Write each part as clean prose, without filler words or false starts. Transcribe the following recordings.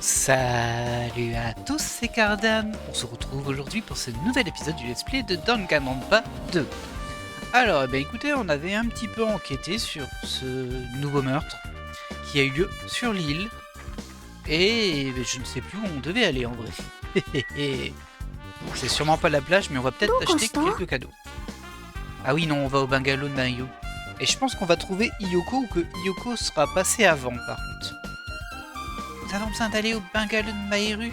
Salut à tous, c'est Cardan. On se retrouve aujourd'hui pour ce nouvel épisode du let's play de Danganronpa 2. Alors, écoutez, on avait un petit peu enquêté sur ce nouveau meurtre qui a eu lieu sur l'île. Et je ne sais plus où on devait aller en vrai. C'est sûrement pas la plage, mais on va peut-être acheter quelques cadeaux. Ah oui, non, on va au bungalow de Mayu. Et je pense qu'on va trouver Hiyoko ou que Hiyoko sera passée avant par contre. Nous avons besoin d'aller au bungalow de Maïru.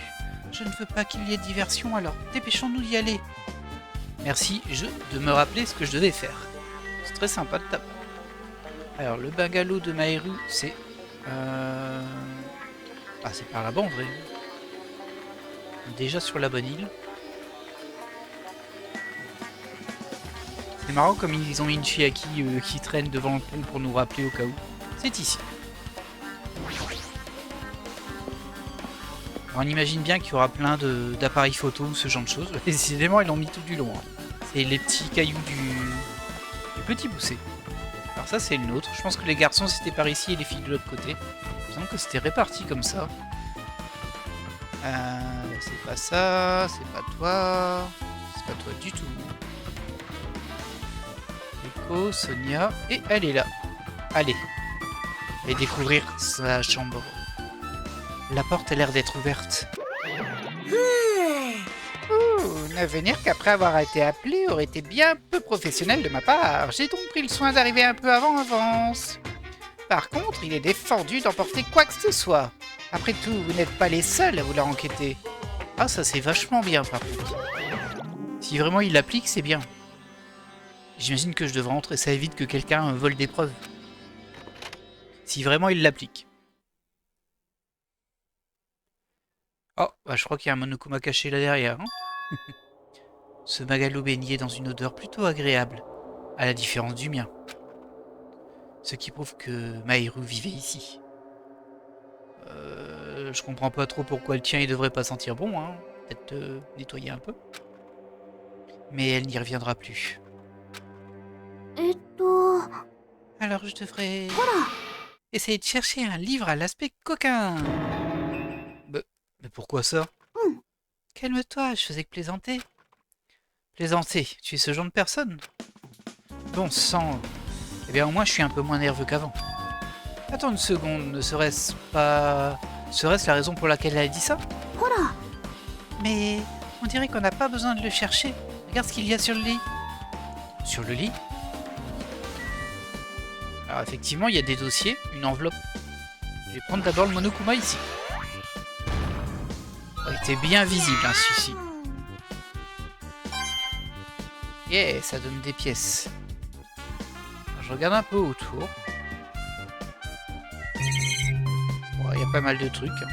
Je ne veux pas qu'il y ait diversion, alors dépêchons-nous d'y aller. Merci, de me rappeler ce que je devais faire. C'est très sympa de ta part. Alors, le bungalow de Maïru, c'est... Ah, c'est par là-bas en vrai. Déjà sur la bonne île. C'est marrant comme ils ont mis une Chiaki qui traîne devant le pont pour nous rappeler au cas où. C'est ici. On imagine bien qu'il y aura plein d'appareils photo ou ce genre de choses. Décidément, ils l'ont mis tout du long. Hein. C'est les petits cailloux du petit Boussé. Alors ça, c'est le nôtre. Je pense que les garçons, c'était par ici et les filles de l'autre côté. Il me semble que c'était réparti comme ça. C'est pas ça, c'est pas toi. C'est pas toi du tout. Echo, Sonia, et elle est là. Allez. Et découvrir sa chambre. La porte a l'air d'être ouverte. Ne venir qu'après avoir été appelé aurait été bien peu professionnel de ma part. J'ai donc pris le soin d'arriver un peu avant avance. Par contre, il est défendu d'emporter quoi que ce soit. Après tout, vous n'êtes pas les seuls à vouloir enquêter. Ah, ça c'est vachement bien par contre. Si vraiment il l'applique, c'est bien. J'imagine que je devrais entrer, ça évite que quelqu'un vole des preuves. Si vraiment il l'applique. Oh, je crois qu'il y a un Monokuma caché là derrière. Hein. Ce bungalow baignait dans une odeur plutôt agréable, à la différence du mien. Ce qui prouve que Maïru vivait ici. Je comprends pas trop pourquoi le tien il devrait pas sentir bon, hein. Peut-être nettoyer un peu. Mais elle n'y reviendra plus. Alors je devrais essayer de chercher un livre à l'aspect coquin. Mais pourquoi ça? Calme-toi, je faisais que plaisanter. Plaisanter, tu es ce genre de personne? Bon sang. Eh bien au moins je suis un peu moins nerveux qu'avant. Attends une seconde, ne serait-ce pas... Serait-ce la raison pour laquelle elle a dit ça? Mais on dirait qu'on n'a pas besoin de le chercher. Regarde ce qu'il y a sur le lit. Sur le lit? Alors effectivement, il y a des dossiers, une enveloppe. Je vais prendre d'abord le Monokuma ici. Oh, il était bien visible, hein, celui-ci. Yeah, ça donne des pièces. Alors, je regarde un peu autour. Bon, il y a pas mal de trucs. Hein.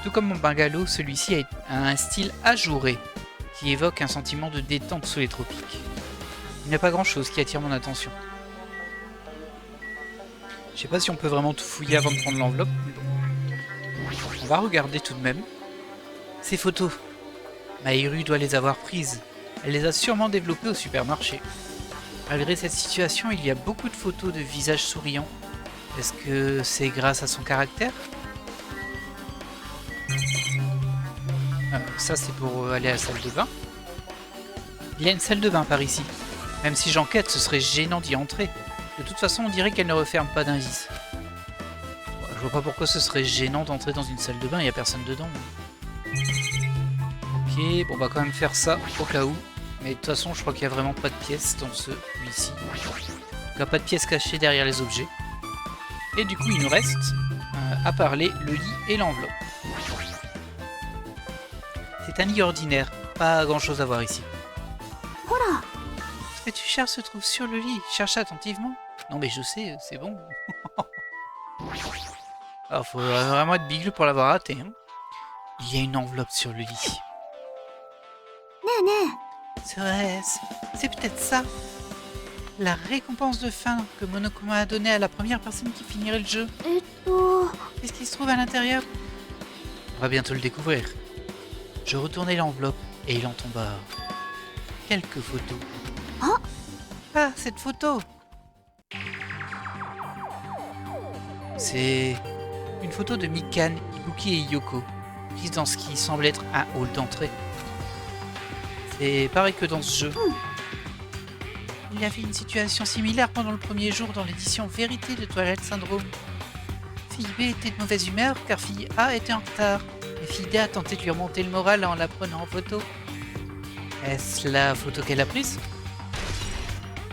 Tout comme mon bungalow, celui-ci a un style ajouré, qui évoque un sentiment de détente sous les tropiques. Il n'y a pas grand-chose qui attire mon attention. Je sais pas si on peut vraiment tout fouiller avant de prendre l'enveloppe, mais bon. On va regarder tout de même. Ces photos. Maïru doit les avoir prises. Elle les a sûrement développées au supermarché. Malgré cette situation, il y a beaucoup de photos de visages souriants. Est-ce que c'est grâce à son caractère? Ça c'est pour aller à la salle de bain. Il y a une salle de bain par ici. Même si j'enquête, ce serait gênant d'y entrer. De toute façon, on dirait qu'elle ne referme pas d'indices. Je vois pas pourquoi ce serait gênant d'entrer dans une salle de bain, il n'y a personne dedans. Ok, bon, on va quand même faire ça au cas où. Mais de toute façon, je crois qu'il n'y a vraiment pas de pièces dans celui-ci. En tout cas, pas de pièces cachées derrière les objets. Et du coup, il nous reste à parler le lit et l'enveloppe. C'est un lit ordinaire, pas grand-chose à voir ici. Ce que tu cherches se trouve sur le lit. Cherche attentivement. Non mais je sais, c'est bon. Alors, faut vraiment être bigleux pour l'avoir raté. Hein. Il y a une enveloppe sur le lit. C'est peut-être ça. La récompense de fin que Monokuma a donnée à la première personne qui finirait le jeu. Qu'est-ce qui se trouve à l'intérieur? On va bientôt le découvrir. Je retournai l'enveloppe et il en tomba quelques photos. Ah, cette photo! C'est Une photo de Mikan, Ibuki et Yoko, prise dans ce qui semble être un hall d'entrée. C'est pareil que dans ce jeu. Il y avait une situation similaire pendant le premier jour dans l'édition Vérité de Twilight Syndrome. Fille B était de mauvaise humeur car fille A était en retard. Et fille D a tenté de lui remonter le moral en la prenant en photo. Est-ce la photo qu'elle a prise?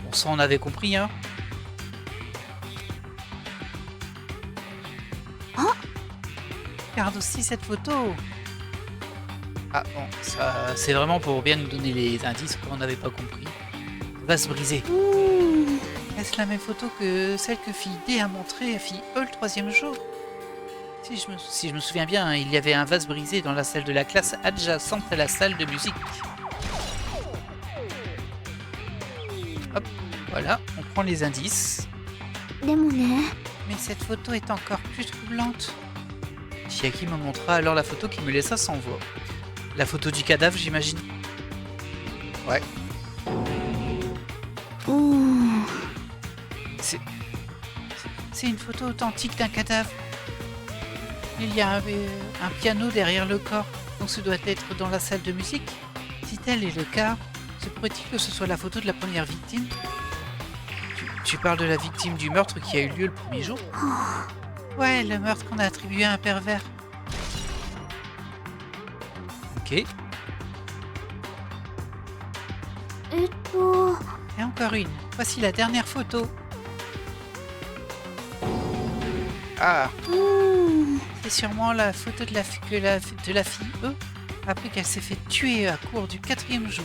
Bon, ça on avait compris, hein. Regarde aussi cette photo. Ah bon, ça c'est vraiment pour bien nous donner les indices qu'on n'avait pas compris. Ça va se briser. Est-ce la même photo que celle que fille D a montrée à fille E le troisième jour? Si je me souviens bien, il y avait un vase brisé dans la salle de la classe adjacente à la salle de musique. Hop, voilà, on prend les indices. Mais cette photo est encore plus troublante. Chiaki me montra alors la photo qui me laissa sans voix. La photo du cadavre, j'imagine. Ouais. C'est une photo authentique d'un cadavre. Il y a un piano derrière le corps, donc ce doit être dans la salle de musique. Si tel est le cas, se pourrait-il que ce soit la photo de la première victime? Tu parles de la victime du meurtre qui a eu lieu le premier jour? Ouais, le meurtre qu'on a attribué à un pervers. Ok. Et encore une. Voici la dernière photo. Ah. C'est sûrement la photo de la fille E, après qu'elle s'est fait tuer à court du 4e jour.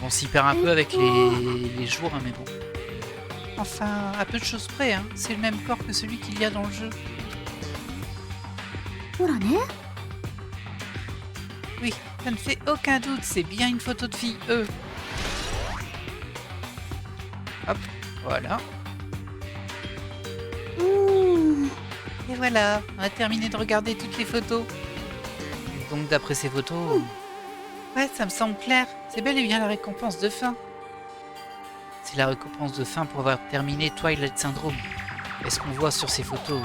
On s'y perd un peu avec les jours, hein, mais bon. Enfin, à peu de choses près, hein. C'est le même corps que celui qu'il y a dans le jeu. Oui, ça ne fait aucun doute, c'est bien une photo de fille E. Hop, voilà. Et voilà, on a terminé de regarder toutes les photos. Donc d'après ces photos... Ouais, ça me semble clair. C'est bel et bien la récompense de fin. C'est la récompense de fin pour avoir terminé Twilight Syndrome. Et ce qu'on voit sur ces photos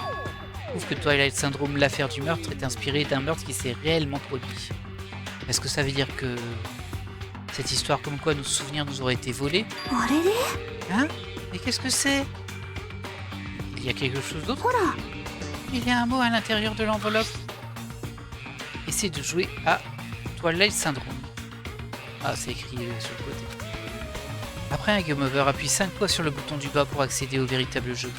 prouve que Twilight Syndrome, l'affaire du meurtre, est inspirée d'un meurtre qui s'est réellement produit. Est-ce que ça veut dire que cette histoire comme quoi nos souvenirs nous auraient été volés? Hein? Mais qu'est-ce que c'est? Il y a quelque chose d'autre? Il y a un mot à l'intérieur de l'enveloppe. Essaye de jouer à Twilight Syndrome. Ah, c'est écrit sur le côté. Après un game over, appuie 5 fois sur le bouton du bas pour accéder au véritable jeu.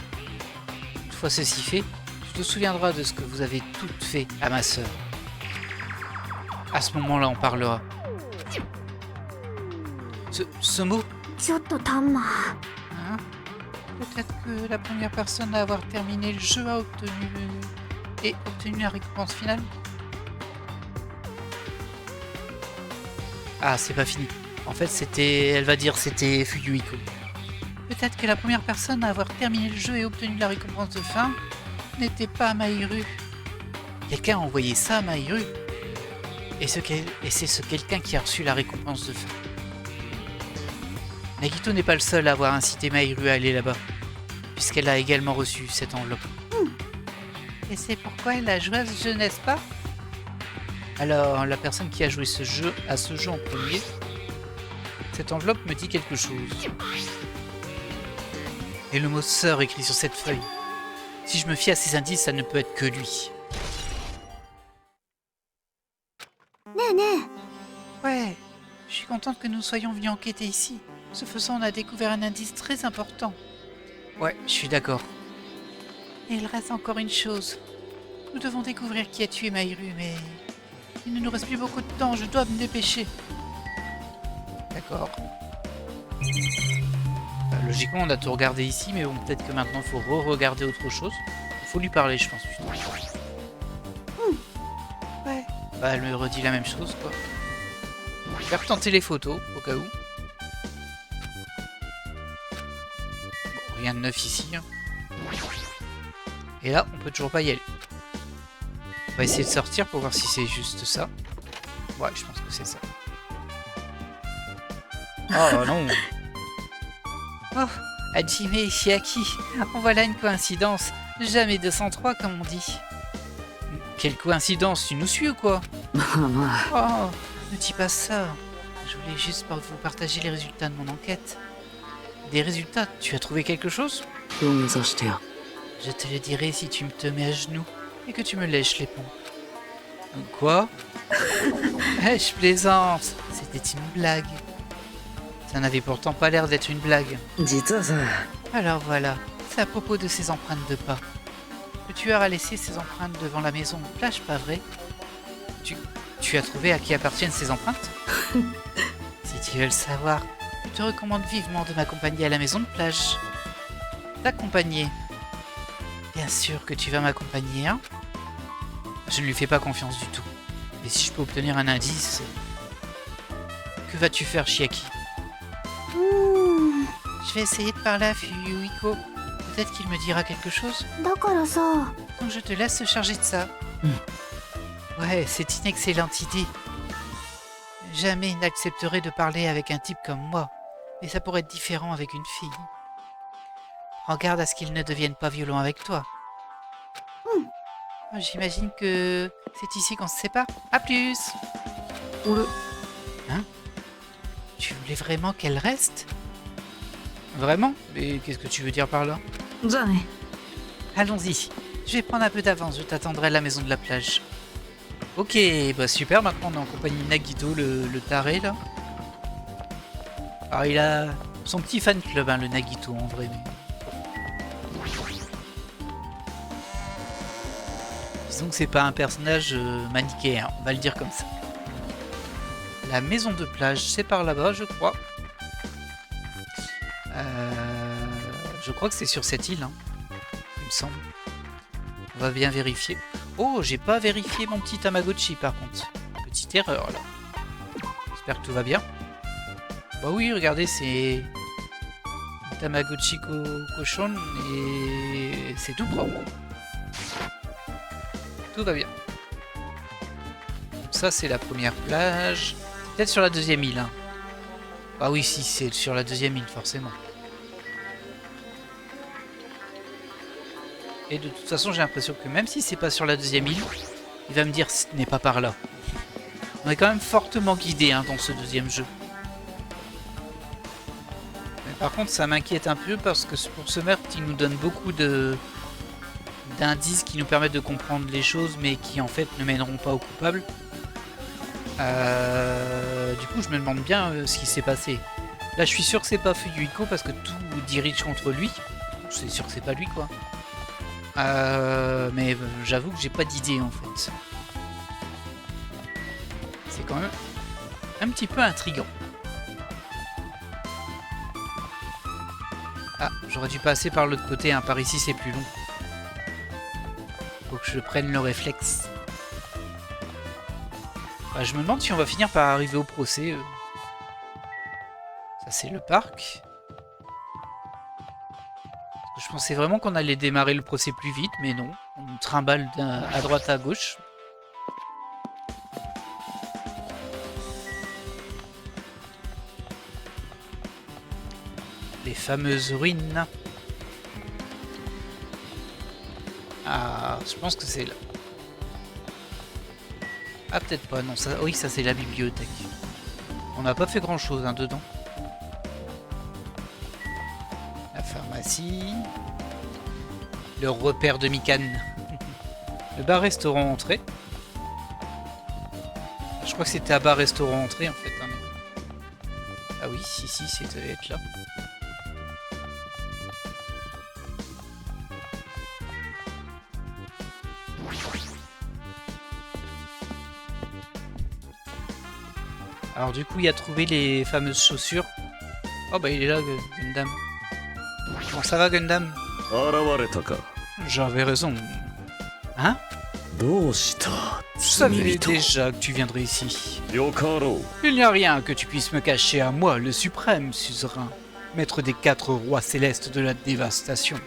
Une fois ceci fait, tu te souviendras de ce que vous avez toutes fait à ma sœur. À ce moment-là, on parlera. Ce mot? Hein? Peut-être que la première personne à avoir terminé le jeu a obtenu la récompense finale. Ah, c'est pas fini. En fait, elle va dire c'était Fuyuhiko. Peut-être que la première personne à avoir terminé le jeu et obtenu la récompense de fin n'était pas Mahiru. Quelqu'un a envoyé ça à Mahiru. Et c'est ce quelqu'un qui a reçu la récompense de fin. Nagito n'est pas le seul à avoir incité Mahiru à aller là-bas, puisqu'elle a également reçu cette enveloppe. Et c'est pourquoi elle a joué à ce jeu, n'est-ce pas? Alors, la personne qui a joué à ce jeu en premier, cette enveloppe me dit quelque chose. Et le mot sœur écrit sur cette feuille. Si je me fie à ces indices, ça ne peut être que lui. Ouais, je suis contente que nous soyons venus enquêter ici. Ce faisant, on a découvert un indice très important. Ouais, je suis d'accord. Et il reste encore une chose. Nous devons découvrir qui a tué Mahiru, mais... il ne nous reste plus beaucoup de temps, je dois me dépêcher. D'accord. Logiquement, on a tout regardé ici, mais bon, peut-être que maintenant, il faut re-regarder autre chose. Il faut lui parler, je pense. Ouais. Bah, elle me redit la même chose, quoi. Je vais retenter les photos, au cas où. Bon, rien de neuf ici. Hein. Et là, on peut toujours pas y aller. On va essayer de sortir pour voir si c'est juste ça. Ouais, je pense que c'est ça. Oh non! Oh, Hajime et Chiaki, en voilà une coïncidence. Jamais 203 comme on dit. Quelle coïncidence, tu nous suis ou quoi? まあまあ Oh, ne dis pas ça. Je voulais juste vous partager les résultats de mon enquête. Des résultats? Tu as trouvé quelque chose? 土下座してよ Je te le dirai si tu me te mets à genoux et que tu me lèches les pompes. Quoi? Eh, je plaisante. C'était une blague. Ça n'avait pourtant pas l'air d'être une blague. 実はさ Alors voilà, c'est à propos de ces empreintes de pas. Le tueur a laissé ces empreintes devant la maison de plage, pas vrai? Tu as trouvé à qui appartiennent ces empreintes? Si tu veux le savoir, je te recommande vivement de m'accompagner à la maison de plage. T'accompagner? Bien sûr que tu vas m'accompagner, hein? Je ne lui fais pas confiance du tout. Mais si je peux obtenir un indice... Que vas-tu faire, Chiaki? Je vais essayer de parler à Fuyuhiko. Peut-être qu'il me dira quelque chose. だからさ Donc je te laisse se charger de ça. Ouais, c'est une excellente idée. Jamais il n'accepterait de parler avec un type comme moi. Mais ça pourrait être différent avec une fille. Prends garde à ce qu'il ne devienne pas violent avec toi. J'imagine que c'est ici qu'on se sépare. À plus! 俺 Tu voulais vraiment qu'elle reste? Vraiment? Mais qu'est-ce que tu veux dire par là? じゃあね Allons-y. Je vais prendre un peu d'avance, je t'attendrai à la maison de la plage. Ok, bah super, maintenant on est en compagnie de Nagito, le taré là. Alors il a son petit fan club, hein, le Nagito en vrai. Mais... disons que c'est pas un personnage manichéen, on va le dire comme ça. La maison de plage, c'est par là-bas, je crois. Je crois que c'est sur cette île, hein, il me semble. On va bien vérifier. Oh, j'ai pas vérifié mon petit Tamagotchi par contre. Petite erreur là. J'espère que tout va bien. Bah oui, regardez, c'est un Tamagotchi cochon et c'est tout propre. Tout va bien. Ça, c'est la première plage. Peut-être sur la deuxième île. Hein. Ah oui, si, c'est sur la deuxième île, forcément. Et de toute façon, j'ai l'impression que même si c'est pas sur la deuxième île, il va me dire ce n'est pas par là. On est quand même fortement guidé hein, dans ce deuxième jeu. Mais par contre, ça m'inquiète un peu parce que pour ce meurtre, il nous donne beaucoup d'indices qui nous permettent de comprendre les choses, mais qui en fait ne mèneront pas au coupable. Du coup, je me demande bien ce qui s'est passé. Là, je suis sûr que c'est pas Fuyuhiko parce que tout dirige contre lui. C'est sûr que c'est pas lui, quoi. Mais j'avoue que j'ai pas d'idée en fait. C'est quand même un petit peu intriguant. Ah, j'aurais dû passer par l'autre côté, hein. Par ici c'est plus long. Faut que je prenne le réflexe. Bah, je me demande si on va finir par arriver au procès. Ça c'est le parc. Je pensais vraiment qu'on allait démarrer le procès plus vite, mais non. On nous trimballe à droite à gauche. Les fameuses ruines. Ah, je pense que c'est là. Ah, peut-être pas, non. Ça, oui, ça c'est la bibliothèque. On n'a pas fait grand-chose hein, dedans. La pharmacie. Le repère de Mikan. Le bar-restaurant entrée. Je crois que c'était à bar-restaurant entrée en fait. Hein, mais... ah oui, si, ça devait être là. Alors du coup, il a trouvé les fameuses chaussures. Oh bah il est là, Gundam. Comment ça va, Gundam? J'avais raison. Hein? Je savais déjà que tu viendrais ici. Il n'y a rien que tu puisses me cacher à moi, le suprême suzerain, maître des 4 rois célestes de la dévastation.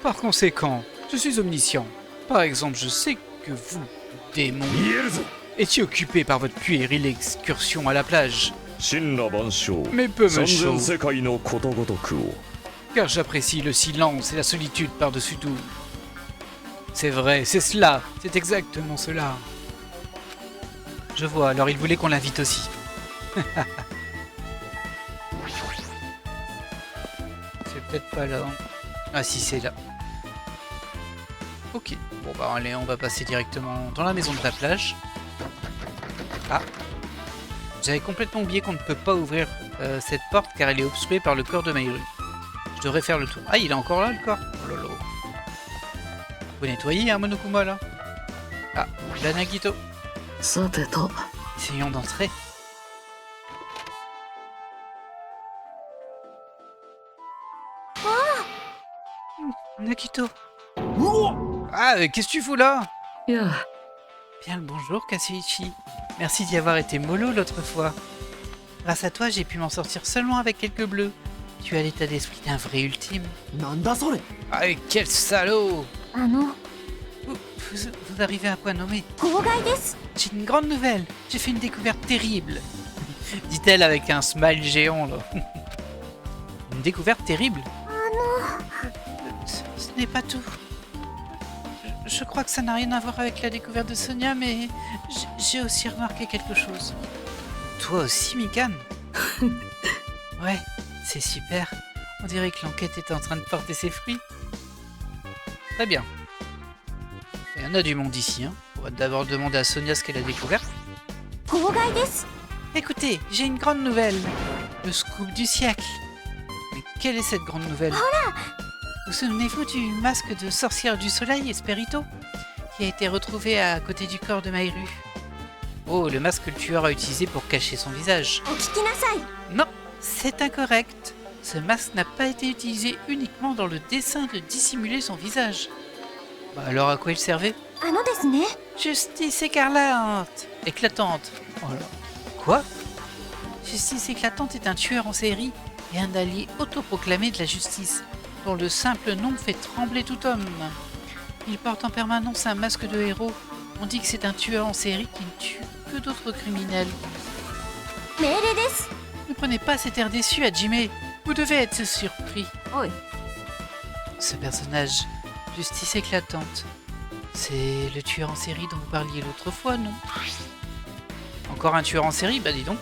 Par conséquent, je suis omniscient. Par exemple, je sais que vous, démons, étiez occupé par votre puérile excursion à la plage. Mais peu me chauffe, car j'apprécie le silence et la solitude par-dessus tout. C'est vrai, c'est cela. C'est exactement cela. Je vois, alors il voulait qu'on l'invite aussi. C'est peut-être pas là. Ah si, c'est là. Ok, bon bah allez, on va passer directement dans la maison de la plage. Ah, j'avais complètement oublié qu'on ne peut pas ouvrir cette porte car elle est obstruée par le corps de Mayru. Je devrais faire le tour. Ah, il est encore là le corps. Oh là là. Faut nettoyer hein, Monokuma là. Ah, la Nagito. さてと、 Essayons d'entrer. Nagito. Ah, qu'est-ce que tu fous là? いや、 Bien le bonjour, Katsuichi. Merci d'y avoir été mollo l'autre fois. Grâce à toi, j'ai pu m'en sortir seulement avec quelques bleus. Tu as l'état d'esprit d'un vrai ultime. なんだそれ Ah, quel salaud! あの Vous arrivez à point nommé. 号外です J'ai une grande nouvelle. J'ai fait une découverte terrible. Dit-elle avec un smile géant, là. Une découverte terrible? Ce n'est pas tout. Je crois que ça n'a rien à voir avec la découverte de Sonia, mais j'ai aussi remarqué quelque chose. Toi aussi, Mikan? Ouais, c'est super. On dirait que l'enquête est en train de porter ses fruits. Très bien. Il y en a du monde ici, hein. On va d'abord demander à Sonia ce qu'elle a découvert. 号外です Écoutez, j'ai une grande nouvelle. Le scoop du siècle. Mais quelle est cette grande nouvelle? Vous souvenez-vous du masque de sorcière du soleil, Esperito, qui a été retrouvé à côté du corps de Mayru? Oh, le masque que le tueur a utilisé pour cacher son visage. お聞きなさい Non, c'est incorrect. Ce masque n'a pas été utilisé uniquement dans le dessein de dissimuler son visage. Bah alors à quoi il servait? あのですね Justice écarlate. Éclatante. Oh là. Quoi? Justice éclatante est un tueur en série et un allié autoproclamé de la justice, dont le simple nom fait trembler tout homme. Il porte en permanence un masque de héros. On dit que c'est un tueur en série qui ne tue que d'autres criminels. 命令です Ne prenez pas cet air déçu, Hajime. Vous devez être surpris. おい、 Ce personnage, Justice éclatante, c'est le tueur en série dont vous parliez l'autre fois, non? Encore un tueur en série? Bah dis donc.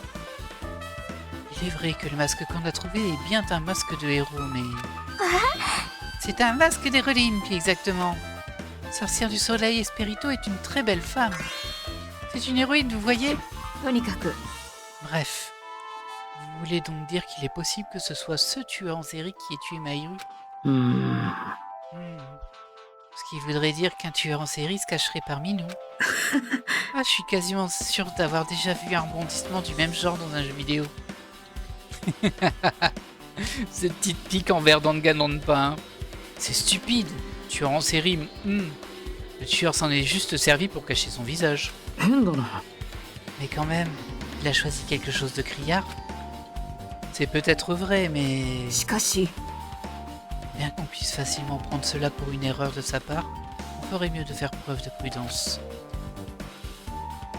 Il est vrai que le masque qu'on a trouvé est bien un masque de héros, mais... C'est un masque d'héroïne, plus exactement. Sorcière du soleil Esperito est une très belle femme. C'est une héroïne, vous voyez? とにかく、 Bref. Vous voulez donc dire qu'il est possible que ce soit ce tueur en série qui ait tué Mayru? Ce qui voudrait dire qu'un tueur en série se cacherait parmi nous. Ah, je suis quasiment sûr d'avoir déjà vu un rebondissement du même genre dans un jeu vidéo. Cette petite pique envers Danganronpa, hein. C'est stupide. Tueur en série, le tueur s'en est juste servi pour cacher son visage. 変だな。 Mais quand même, il a choisi quelque chose de criard. C'est peut-être vrai, mais... しかし、 Bien qu'on puisse facilement prendre cela pour une erreur de sa part, on ferait mieux de faire preuve de prudence.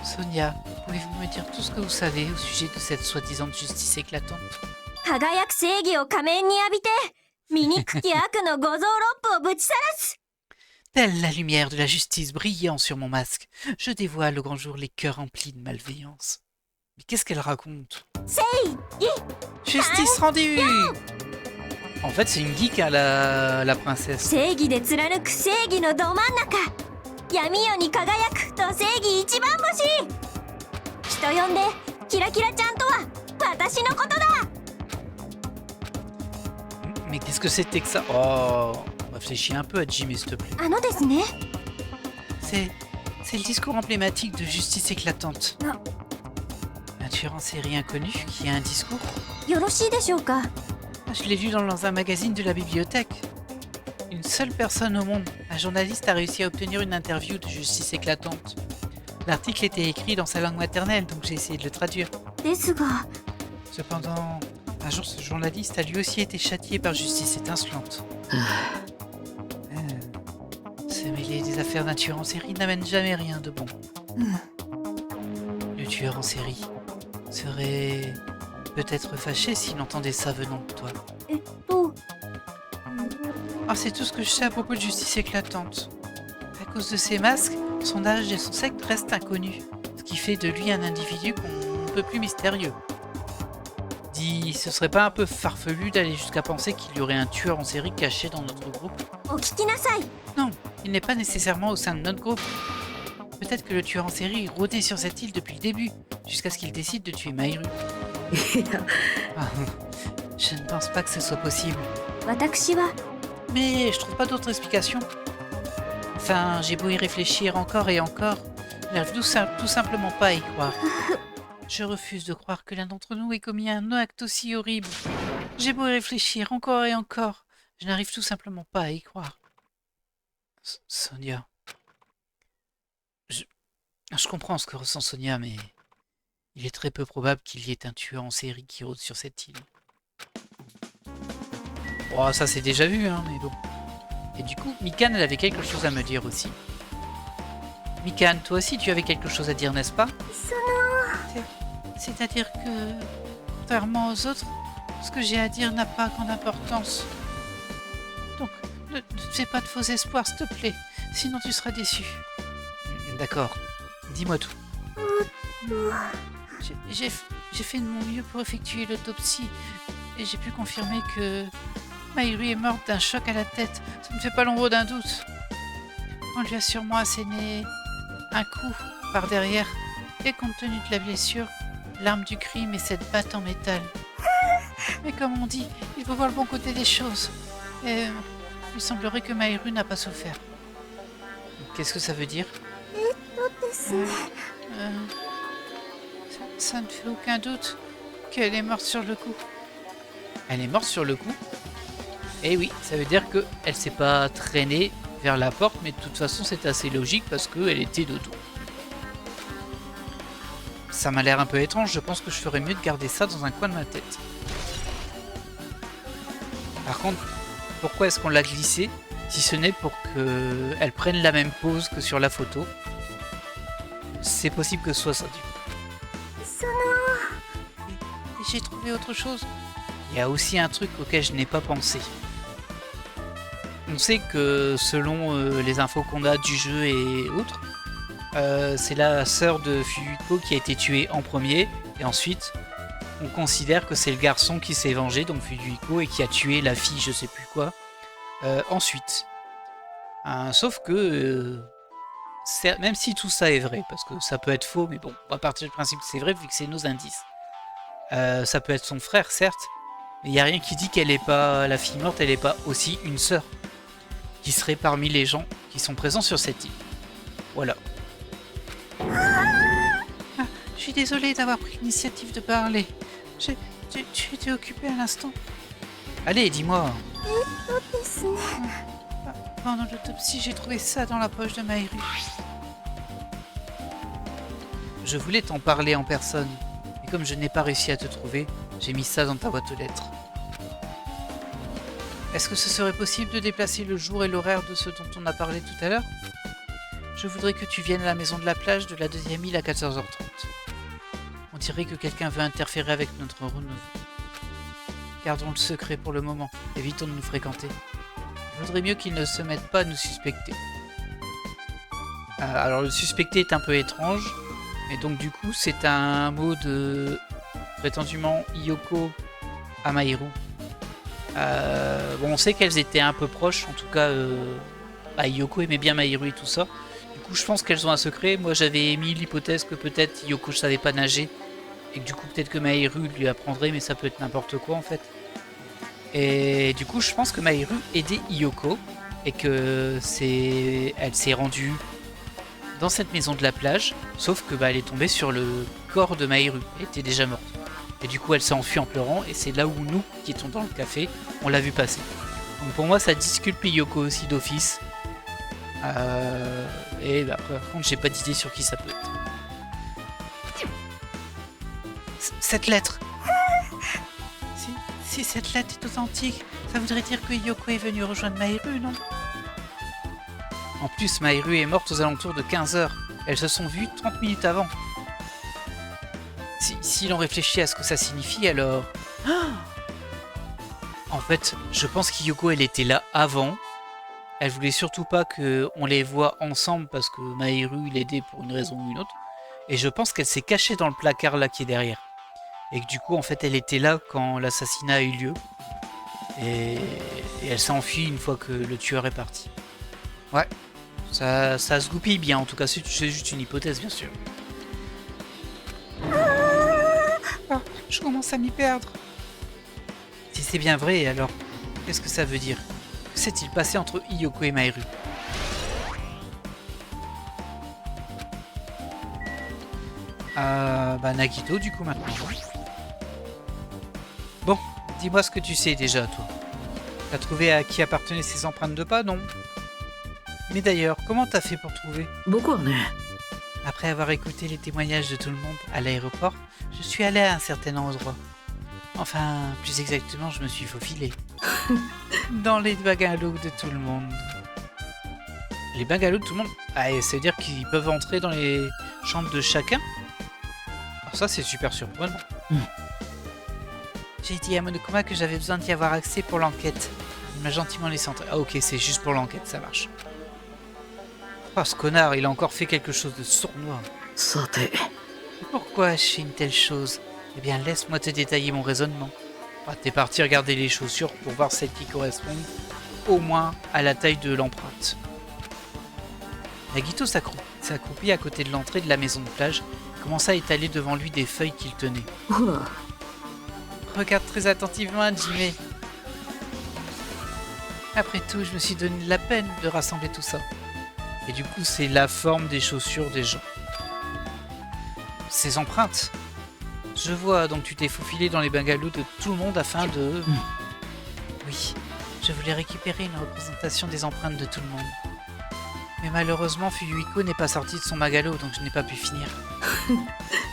Sonia, pouvez-vous me dire tout ce que vous savez au sujet de cette soi-disant justice éclatante? 輝く正義を仮面に浴びて醜き悪の五臓六腑をぶちさらす Telle la lumière de la justice brillant sur mon masque, je dévoile au grand jour les cœurs remplis de malveillance. Mais qu'est-ce qu'elle raconte? 正義 Justice rendue! En fait, c'est une geek, hein, la princesse. 正義で貫く正義のど真ん中闇夜に輝くと正義一番星人呼んでキラキラちゃんとは私のことだ Mais qu'est-ce que c'était que ça? Oh, réfléchis un peu à Jimmy, s'il te plaît. あのですね C'est le discours emblématique de justice éclatante. Non. Un tueur en série inconnu qui a un discours? よろしいでしょうか Je l'ai lu dans un magazine de la bibliothèque. Une seule personne au monde, un journaliste, a réussi à obtenir une interview de justice éclatante. L'article était écrit dans sa langue maternelle, donc j'ai essayé de le traduire. ですが Cependant, un jour ce journaliste a lui aussi été châtié par justice étincelante. Se mêler des affaires d'un tueur en série n'amène jamais rien de bon. Le tueur en série serait peut-être fâché s'il entendait ça venant de toi. えっと Ah, c'est tout ce que je sais à propos de justice éclatante. cause de ses masques, son âge et son sexe restent inconnus, ce qui fait de lui un individu qu'on ne peut plus mystérieux. Dis, ce serait pas un peu farfelu d'aller jusqu'à penser qu'il y aurait un tueur en série caché dans notre groupe? お聞きなさい。 Non, il n'est pas nécessairement au sein de notre groupe. Peut-être que le tueur en série rôdait sur cette île depuis le début, jusqu'à ce qu'il décide de tuer Maïru. いや Ah, je ne pense pas que ce soit possible. 私は Mais je trouve pas d'autre explication. Enfin, j'ai beau y réfléchir encore et encore, je n'arrive tout simplement pas à y croire. Je refuse de croire que l'un d'entre nous ait commis un acte aussi horrible. J'ai beau y réfléchir encore et encore, je n'arrive tout simplement pas à y croire. Sonia... Je comprends ce que ressent Sonia, mais il est très peu probable qu'il y ait un tueur en série qui rôde sur cette île. Oh, ça c'est déjà vu, hein, mais bon. Et du coup, Mikan, elle avait quelque chose à me dire aussi. Mikan, toi aussi tu avais quelque chose à dire, n'est-ce pas? その C'est-à-dire que, contrairement aux autres, ce que j'ai à dire n'a pas grande importance. Donc, ne te fais pas de faux espoirs, s'il te plaît, sinon tu seras déçu. D'accord, dis-moi tout. J'ai fait de mon mieux pour effectuer l'autopsie, et j'ai pu confirmer que Maïru est morte d'un choc à la tête. Ça ne fait pas l'ombre d'un doute. On lui a sûrement asséné un coup par derrière, et compte tenu de la blessure, l'arme du crime est cette batte en métal. Mais comme on dit, il faut voir le bon côté des choses. Et il semblerait que Maïru n'a pas souffert. Qu'est-ce que ça veut dire? ですね Ça ne fait aucun doute qu'elle est morte sur le coup. Elle est morte sur le coup? Eh oui, ça veut dire qu'elle s'est pas traînée vers la porte, mais de toute façon c'est assez logique parce qu'elle était de dos. Ça m'a l'air un peu étrange, je pense que je ferais mieux de garder ça dans un coin de ma tête. Par contre, pourquoi est-ce qu'on l'a glissée si ce n'est pour qu'elle prenne la même pose que sur la photo? C'est possible que ce soit ça. その Et j'ai trouvé autre chose. Il y a aussi un truc auquel je n'ai pas pensé. On sait que selon les infos qu'on a du jeu et autres, c'est la sœur de Fuyuko qui a été tuée en premier, et ensuite on considère que c'est le garçon qui s'est vengé, donc Fuyuko, et qui a tué la fille, je sais plus quoi, ensuite. Sauf que, même si tout ça est vrai, parce que ça peut être faux, mais bon, on va partir du principe que c'est vrai vu que c'est nos indices. Ça peut être son frère, certes, mais il n'y a rien qui dit qu'elle est pas, la fille morte, elle n'est pas aussi une sœur, qui serait parmi les gens qui sont présents sur cette île. Voilà. Ah, je suis désolée d'avoir pris l'initiative de parler. J'étais occupée à l'instant. Allez, dis-moi. ですね Pendant l'autopsie, j'ai trouvé ça dans la poche de Maïru. Je voulais t'en parler en personne, mais comme je n'ai pas réussi à te trouver, j'ai mis ça dans ta boîte aux lettres. Est-ce que ce serait possible de déplacer le jour et l'horaire de ce dont on a parlé tout à l'heure? Je voudrais que tu viennes à la maison de la plage de la deuxième île à 14h30. On dirait que quelqu'un veut interférer avec notre renouveau. Gardons le secret pour le moment, évitons de nous fréquenter. Il vaudrait mieux qu'ils ne se mettent pas à nous suspecter. Alors le suspecter est un peu étrange, et donc du coup c'est un mot de prétendument Hiyoko à Maïru. Bon, on sait qu'elles étaient un peu proches, en tout cas Hiyoko aimait bien Maïru et tout ça. Du coup je pense qu'elles ont un secret. Moi j'avais émis l'hypothèse que peut-être Hiyoko ne savait pas nager, et que du coup peut-être que Maïru lui apprendrait, mais ça peut être n'importe quoi en fait. Et du coup, je pense que Maïru aidait Hiyoko et que elle s'est rendue dans cette maison de la plage, sauf que elle est tombée sur le corps de Maïru. Elle était déjà morte. Et du coup, elle s'est enfuie en pleurant, et c'est là où nous, qui étions dans le café, on l'a vu passer. Donc pour moi, ça disculpe Hiyoko aussi d'office. Et par contre, j'ai pas d'idée sur qui ça peut être. Cette lettre. Si cette lettre est authentique, ça voudrait dire que Hiyoko est venue rejoindre Maïru, non? En plus, Maïru est morte aux alentours de 15h. Elles se sont vues 30 minutes avant. Si l'on réfléchit à ce que ça signifie, alors... En fait, je pense qu'Hiyoko, elle était là avant. Elle voulait surtout pas qu'on les voit ensemble parce que Mahiru l'aidait pour une raison ou une autre. Et je pense qu'elle s'est cachée dans le placard là qui est derrière. Et que du coup, en fait, elle était là quand l'assassinat a eu lieu. Et elle s'est enfuie une fois que le tueur est parti. Ouais, ça se goupille bien. En tout cas, c'est juste une hypothèse, bien sûr. Ah, je commence à m'y perdre. Si c'est bien vrai, alors, qu'est-ce que ça veut dire? Que s'est-il passé entre Hiyoko et Mahiru? Bah Nagito, du coup, maintenant. Bon, dis-moi ce que tu sais déjà, toi. T'as trouvé à qui appartenaient ces empreintes de pas, non? Mais d'ailleurs, comment t'as fait pour trouver? 僕はね、 Après avoir écouté les témoignages de tout le monde à l'aéroport, je suis allé à un certain endroit. Enfin, plus exactement, je me suis faufilé. Dans les bungalows de tout le monde. Les bungalows de tout le monde? Ah, et ça veut dire qu'ils peuvent entrer dans les chambres de chacun? Alors ça, c'est super surprenant. J'ai dit à Monokuma que j'avais besoin d'y avoir accès pour l'enquête. Il m'a gentiment laissé entrer. Ah ok, c'est juste pour l'enquête, ça marche. Oh, ce connard, il a encore fait quelque chose de sournois. さて、 Pourquoi je fais une telle chose? Eh bien, laisse-moi te détailler mon raisonnement. Ah, t'es parti regarder les chaussures pour voir celles qui correspondent au moins à la taille de l'empreinte. Nagito s'accroupit à côté de l'entrée de la maison de plage et commença à étaler devant lui des feuilles qu'il tenait. ほら、 Regarde très attentivement, Jimmy. Après tout, je me suis donné de la peine de rassembler tout ça. Et du coup, c'est la forme des chaussures des gens. Ces empreintes. Je vois, donc tu t'es faufilé dans les bungalows de tout le monde afin de... Oui, je voulais récupérer une représentation des empreintes de tout le monde. Mais malheureusement, Fuyuhiko n'est pas sorti de son bungalow, donc je n'ai pas pu finir.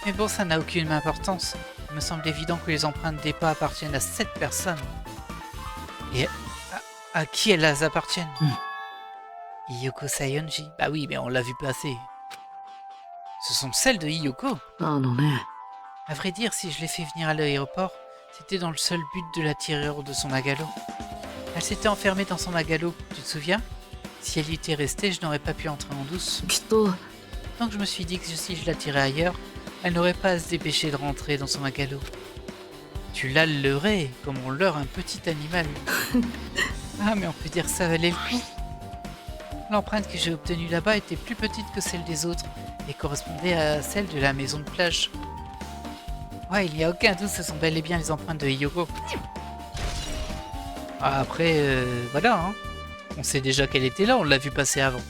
Mais bon, ça n'a aucune importance. Il me semble évident que les empreintes des pas appartiennent à cette personne. Et à qui elles appartiennent? Hiyoko Sayonji. Bah oui, mais on l'a vu passer. Ce sont celles de Hiyoko. あのね、 À vrai dire, si je l'ai fait venir à l'aéroport, c'était dans le seul but de la tirer hors de son magalo. Elle s'était enfermée dans son magalo, tu te souviens? Si elle y était restée, je n'aurais pas pu entrer en douce. きっと、 Donc je me suis dit que si je la tirais ailleurs, elle n'aurait pas à se dépêcher de rentrer dans son magalo. Tu l'as leurré, comme on leurre un petit animal. Ah, mais on peut dire que ça valait le coup. L'empreinte que j'ai obtenue là-bas était plus petite que celle des autres et correspondait à celle de la maison de plage. Ouais, il n'y a aucun doute, ce sont bel et bien les empreintes de Hiyoko. Ah, après, voilà, hein. On sait déjà qu'elle était là, on l'a vu passer avant.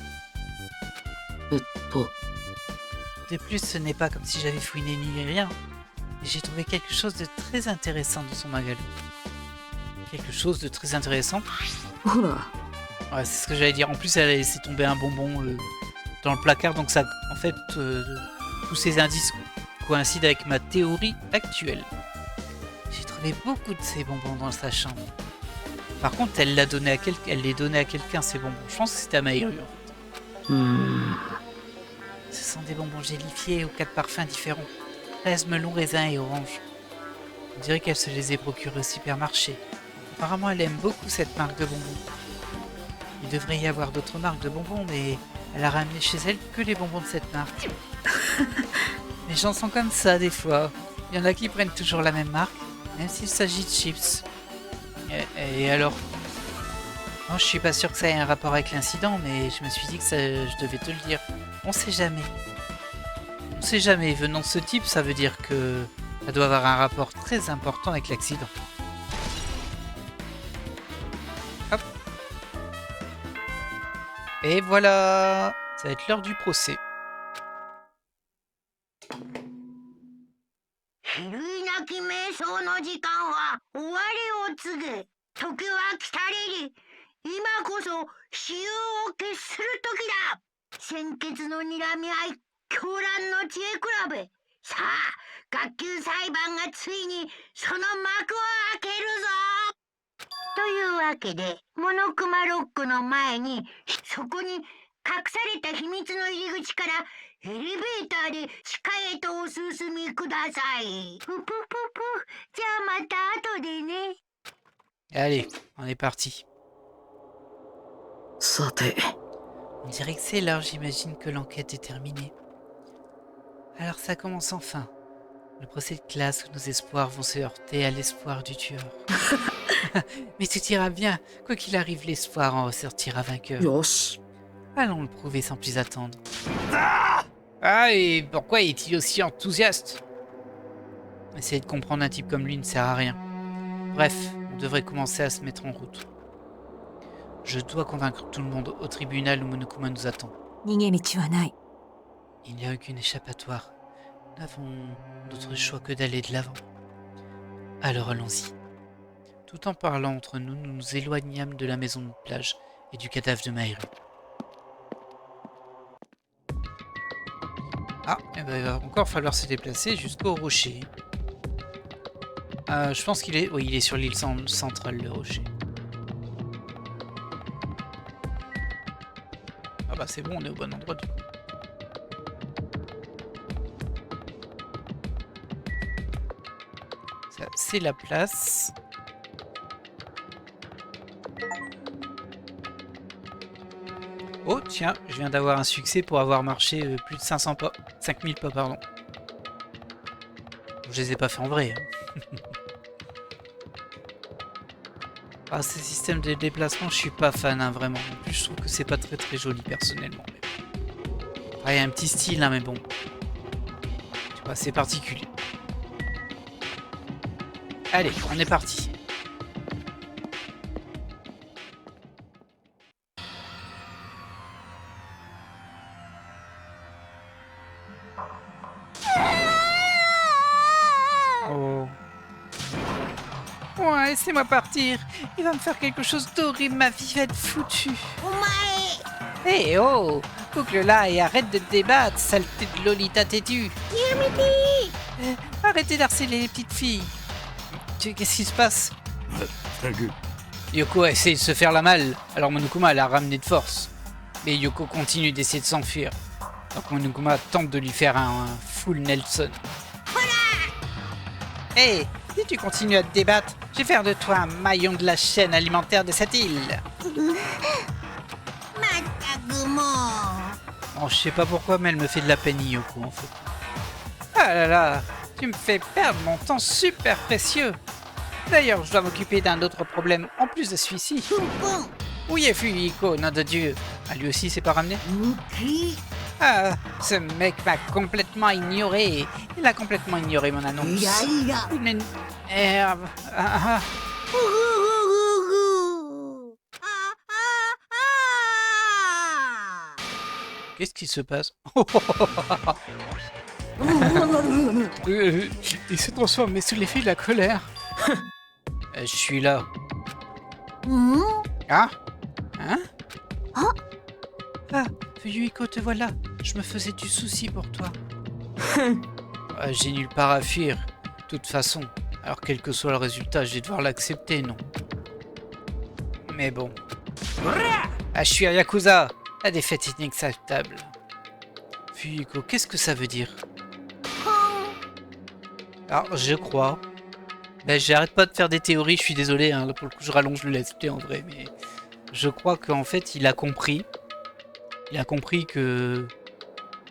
えっと、 De plus, ce n'est pas comme si j'avais fouiné ni rien. Et j'ai trouvé quelque chose de très intéressant dans son magalo. Quelque chose de très intéressant? ほら、 Ouais, c'est ce que j'allais dire. En plus, elle a laissé tomber un bonbon dans le placard, donc ça, en fait, tous ces indices coïncident avec ma théorie actuelle. J'ai trouvé beaucoup de ces bonbons dans sa chambre. Par contre, elle les donnait à quelqu'un, ces bonbons. Je pense que c'était à Mahiru. うーん、 Ce sont des bonbons gélifiés aux 4 parfums différents. Fraise, melon, raisin et orange. On dirait qu'elle se les ait procurés au supermarché. Apparemment, elle aime beaucoup cette marque de bonbons. Il devrait y avoir d'autres marques de bonbons, mais elle a ramené chez elle que les bonbons de cette marque. Les gens sont comme ça des fois. Il y en a qui prennent toujours la même marque, même s'il s'agit de chips. Et alors? Moi, je suis pas sûr que ça ait un rapport avec l'incident, mais je me suis dit que je devais te le dire. On sait jamais. On sait jamais. Venant de ce type, ça veut dire que ça doit avoir un rapport très important avec l'accident. Hop. Et voilà. Ça va être l'heure du procès. 比類なき瞑想の時間は終わりを告げ、時は来たりり、今こそ死憂を決する時だ。鮮血の睨み合い、狂乱の知恵比べ。さあ、学級裁判がついにその幕を開けるぞ。というわけで、モノクマロックの前に、そこに隠された秘密の入り口からエレベーターで地下へとお進みください。ぷぷぷぷ。じゃあまた後でね。 Allez, on est parti. さて、 On dirait que c'est l'heure, j'imagine que l'enquête est terminée. Alors ça commence enfin. Le procès de classe où nos espoirs vont se heurter à l'espoir du tueur. Mais tout ira bien. Quoi qu'il arrive, l'espoir en ressortira vainqueur. よし。 Allons le prouver sans plus attendre. Ah, et pourquoi est-il aussi enthousiaste? Essayer de comprendre un type comme lui ne sert à rien. Bref, on devrait commencer à se mettre en route. Je dois convaincre tout le monde au tribunal où Monokuma nous attend. 逃げ道はない。 Il n'y a aucune échappatoire. Nous n'avons d'autre choix que d'aller de l'avant. Alors allons-y. Tout en parlant entre nous, nous nous éloignâmes de la maison de plage et du cadavre de Maïru. Ah, eh ben, il va encore falloir se déplacer jusqu'au rocher. Je pense qu'il est... Oui, il est sur l'île centrale, le rocher. Ah bah c'est bon, on est au bon endroit du coup. Ça, c'est la place. Oh tiens, je viens d'avoir un succès pour avoir marché plus de 500 pas. 5000 pas, pardon. Je les ai pas fait en vrai. Hein. Ah, ces systèmes de déplacement, je suis pas fan, hein, vraiment. En plus, je trouve que c'est pas très très joli personnellement. Ah, il y a un petit style, hein, mais bon. Je sais pas, c'est particulier. Allez, on est parti. Oh. Ouais, laissez-moi partir. Il va me faire quelque chose d'horrible, ma vie va être foutue. お前 Hé oh, boucle-la et arrête de te débattre, saleté de Lolita têtue. Arrêtez d'harceler les petites filles. Qu'est-ce qui se passe? Yoko essaie de se faire la malle, alors Monokuma l'a ramené de force. Mais Yoko continue d'essayer de s'enfuir. Donc Monokuma tente de lui faire un full Nelson. Hé, si tu continues à te débattre, je vais faire de toi un maillon de la chaîne alimentaire de cette île. まったくもう Bon, je sais pas pourquoi, mais elle me fait de la peine, Yoko, en fait. Ah là là, tu me fais perdre mon temps super précieux. D'ailleurs, je dois m'occuper d'un autre problème en plus de celui-ci. ふんふん Où y est Fuyiko, nom de Dieu? Ah, lui aussi, c'est pas ramené? むき Ah, ce mec m'a complètement ignoré. Il a complètement ignoré mon い annonce. やいや Il m'énerve. Ah, ふぐぐぐぐああ Qu'est-ce qui se passe? あ Il se transforme, mais sous l'effet de la colère. Je suis là. うん Ah? Hein? Ah? Ah, Fuyuhiko, te voilà. Je me faisais du souci pour toi. J'ai nulle part à fuir. De toute façon. Alors quel que soit le résultat, je vais devoir l'accepter, non? Mais bon. Ah, je suis à Yakuza. La défaite est inacceptable. Fuyuhiko, qu'est-ce que ça veut dire? Alors, je crois... Ben, j'arrête pas de faire des théories, je suis désolé, hein, là, pour le coup je rallonge le let's play en vrai, mais... Je crois qu'en fait il a compris. Il a compris que...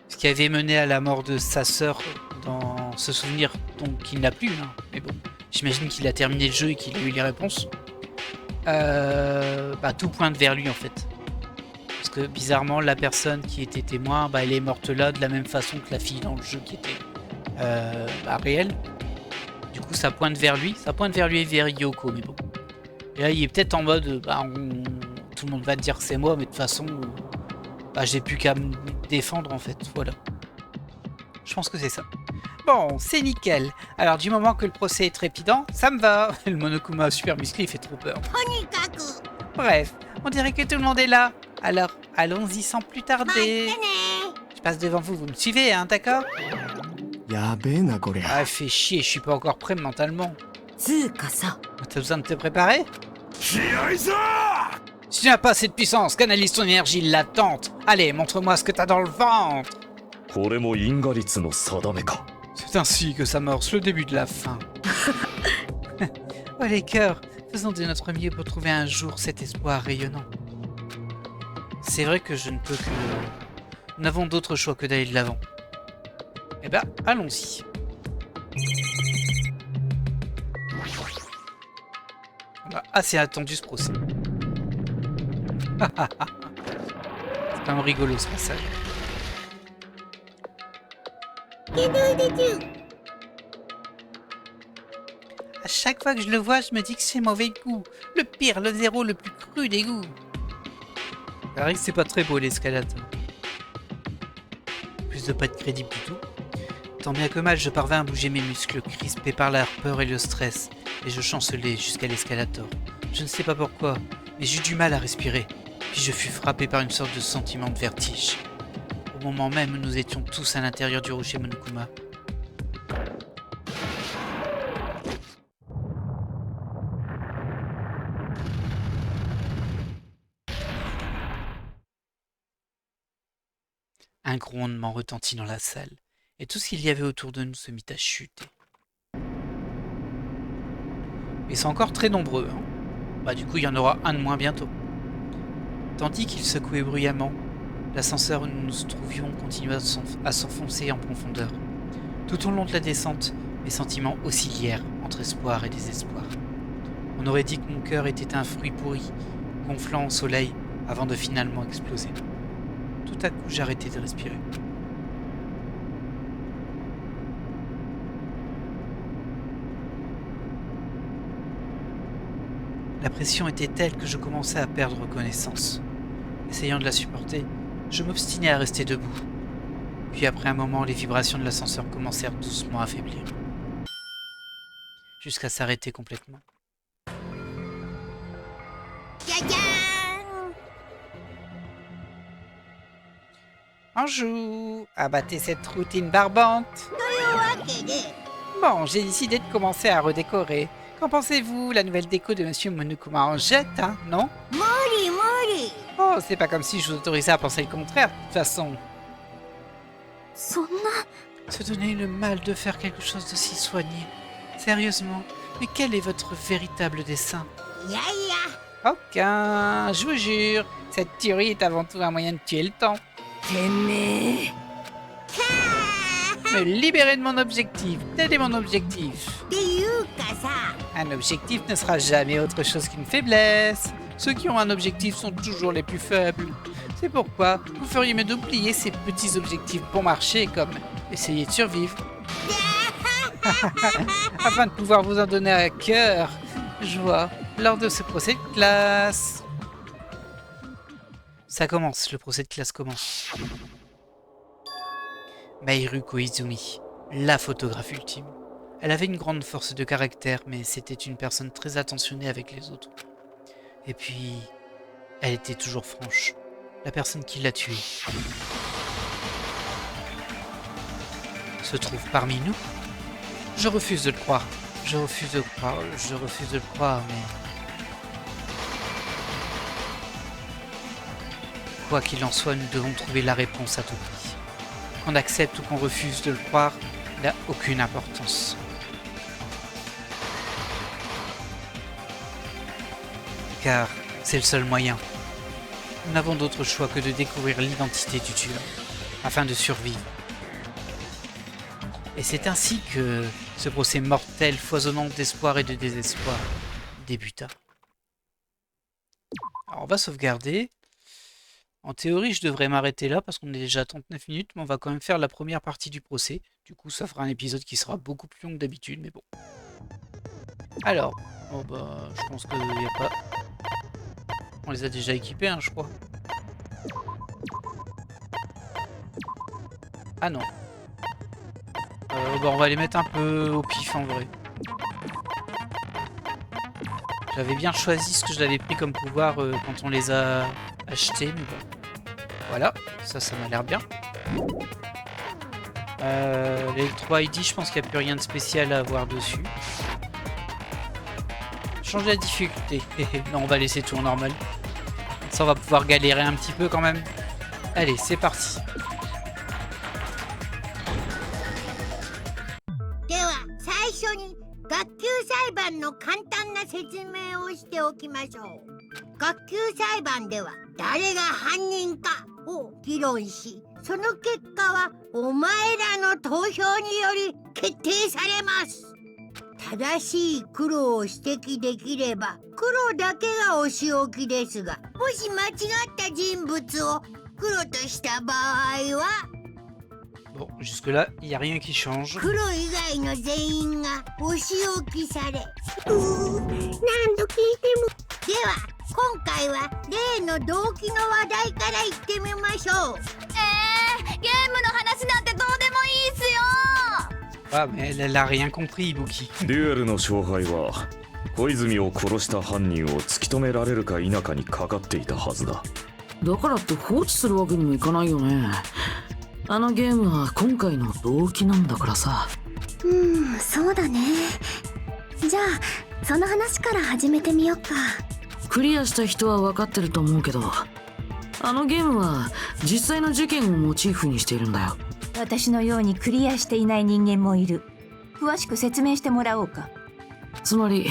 Ce qui avait mené à la mort de sa sœur dans ce souvenir donc qu'il n'a plus, hein, mais bon... J'imagine qu'il a terminé le jeu et qu'il a eu les réponses. Bah, tout pointe vers lui en fait. Parce que bizarrement la personne qui était témoin, bah, elle est morte là de la même façon que la fille dans le jeu qui était bah, réelle. Du coup ça pointe vers lui et vers Yoko, mais bon. Et là il est peut-être en mode, bah, tout le monde va te dire que c'est moi, mais de toute façon, bah, j'ai plus qu'à me défendre en fait, voilà. Je pense que c'est ça. Bon, c'est nickel. Alors du moment que le procès est trépidant, ça me va. Le Monokuma super musclé, il fait trop peur. とにかく Bref, on dirait que tout le monde est là. Alors, allons-y sans plus 待って tarder. ね Je passe devant vous, vous me suivez, hein, d'accord? やべえなこりゃ Ah, fais chier, je suis pas encore prêt mentalement. つうかさ、 T'as besoin de te préparer? 試合さ Si tu n'as pas assez de puissance, canalise ton énergie latente. Allez, montre-moi ce que t'as dans le ventre. これも因果率の定めか C'est ainsi que s'amorce le début de la fin. Oh les cœurs, faisons de notre mieux pour trouver un jour cet espoir rayonnant. c'est vrai que je ne peux que... Nous n'avons d'autre choix que d'aller de l'avant. Eh ben, allons-y. On a assez attendu ce procès. C'est quand même rigolo ce passage. À chaque fois que je le vois, je me dis que c'est mauvais goût. Le pire, le zéro, le plus cru des goûts. C'est vrai que c'est pas très beau l'escalade. Plus de pas de crédit du tout. Tant bien que mal, je parvins à bouger mes muscles, crispés par la peur et le stress, et je chancelais jusqu'à l'escalator. Je ne sais pas pourquoi, mais j'eus du mal à respirer. Puis je fus frappé par une sorte de sentiment de vertige. Au moment même où nous étions tous à l'intérieur du rocher Monokuma. Un grondement retentit dans la salle, et tout ce qu'il y avait autour de nous se mit à chuter. Ils sont encore très nombreux, hein. Bah du coup il y en aura un de moins bientôt. Tandis qu'il secouait bruyamment, l'ascenseur où nous nous trouvions continua à s'enfoncer en profondeur. Tout au long de la descente, mes sentiments oscillèrent entre espoir et désespoir. On aurait dit que mon cœur était un fruit pourri, gonflant au soleil avant de finalement exploser. Tout à coup, j'arrêtai de respirer. La pression était telle que je commençais à perdre connaissance. Essayant de la supporter, je m'obstinais à rester debout. Puis après un moment, les vibrations de l'ascenseur commencèrent doucement à faiblir. Jusqu'à s'arrêter complètement. Bonjour, abattez cette routine barbante. Bon, j'ai décidé de commencer à redécorer. Qu'en pensez-vous? La nouvelle déco de Monsieur Monokuma en jette, hein, non? Oh, c'est pas comme si je vous autorisais à penser le contraire, de toute façon. Se donner le mal de faire quelque chose de si soigné. Sérieusement, mais quel est votre véritable dessein? Aucun, je vous jure. Cette tuerie est avant tout un moyen de tuer le temps. Me libérer de mon objectif, tel est mon objectif. Un objectif ne sera jamais autre chose qu'une faiblesse. Ceux qui ont un objectif sont toujours les plus faibles. C'est pourquoi vous feriez mieux d'oublier ces petits objectifs bon marché comme essayer de survivre. Afin de pouvoir vous en donner à cœur joie lors de ce procès de classe. Ça commence, le procès de classe commence. Mahiru Koizumi, la photographe ultime. Elle avait une grande force de caractère, mais c'était une personne très attentionnée avec les autres. Et puis, elle était toujours franche. La personne qui l'a tuée se trouve parmi nous. Je refuse de le croire. Je refuse de le croire, mais... Quoi qu'il en soit, nous devons trouver la réponse à tout prix. Qu'on accepte ou qu'on refuse de le croire n'a aucune importance. Car c'est le seul moyen. Nous n'avons d'autre choix que de découvrir l'identité du tueur, afin de survivre. Et c'est ainsi que ce procès mortel, foisonnant d'espoir et de désespoir, débuta. Alors on va sauvegarder. En théorie, je devrais m'arrêter là parce qu'on est déjà à 39 minutes, mais on va quand même faire la première partie du procès. Du coup, ça fera un épisode qui sera beaucoup plus long que d'habitude, mais bon. Alors, bon bah, je pense qu'il n'y a pas... On les a déjà équipés, hein, je crois. Ah non. Bah, on va les mettre un peu au pif en vrai. J'avais bien choisi ce que je l'avais pris comme pouvoir quand on les a achetés, mais bon. Voilà, ça m'a l'air bien. L'Electro ID, je pense qu'il n'y a plus rien de spécial à avoir dessus. Change la difficulté. Non, on va laisser tout en normal. Ça, on va pouvoir galérer un petit peu quand même. Allez, c'est parti. 学級裁判では誰が犯人かを議論し、その結果はお前らの投票により決定されます。正しい黒を指摘できれば黒だけがお仕置きですが、もし間違った人物を黒とした場合は Bon, jusque-là, il n'y a rien qui change. 黒以外の全員がお仕置きされ、何度聞いても。では今回は例の動機の話題から言ってみましょう。ゲームの話なんてどうでもいいっすよ。 Ah, mais elle a rien compris, Ibuki. デュエルの勝敗は小泉を殺した犯人を突き止められるか否かにかかっていたはずだ。だからって放置するわけにもいかないよね。あのゲームは今回の動機なんだからさ。そうだね。じゃあその話から始めてみよっか。クリアした人は分かってると思うけど、あのゲームは実際の事件をモチーフにしているんだよ。私のようにクリアしていない人間もいる。詳しく説明してもらおうか。つまり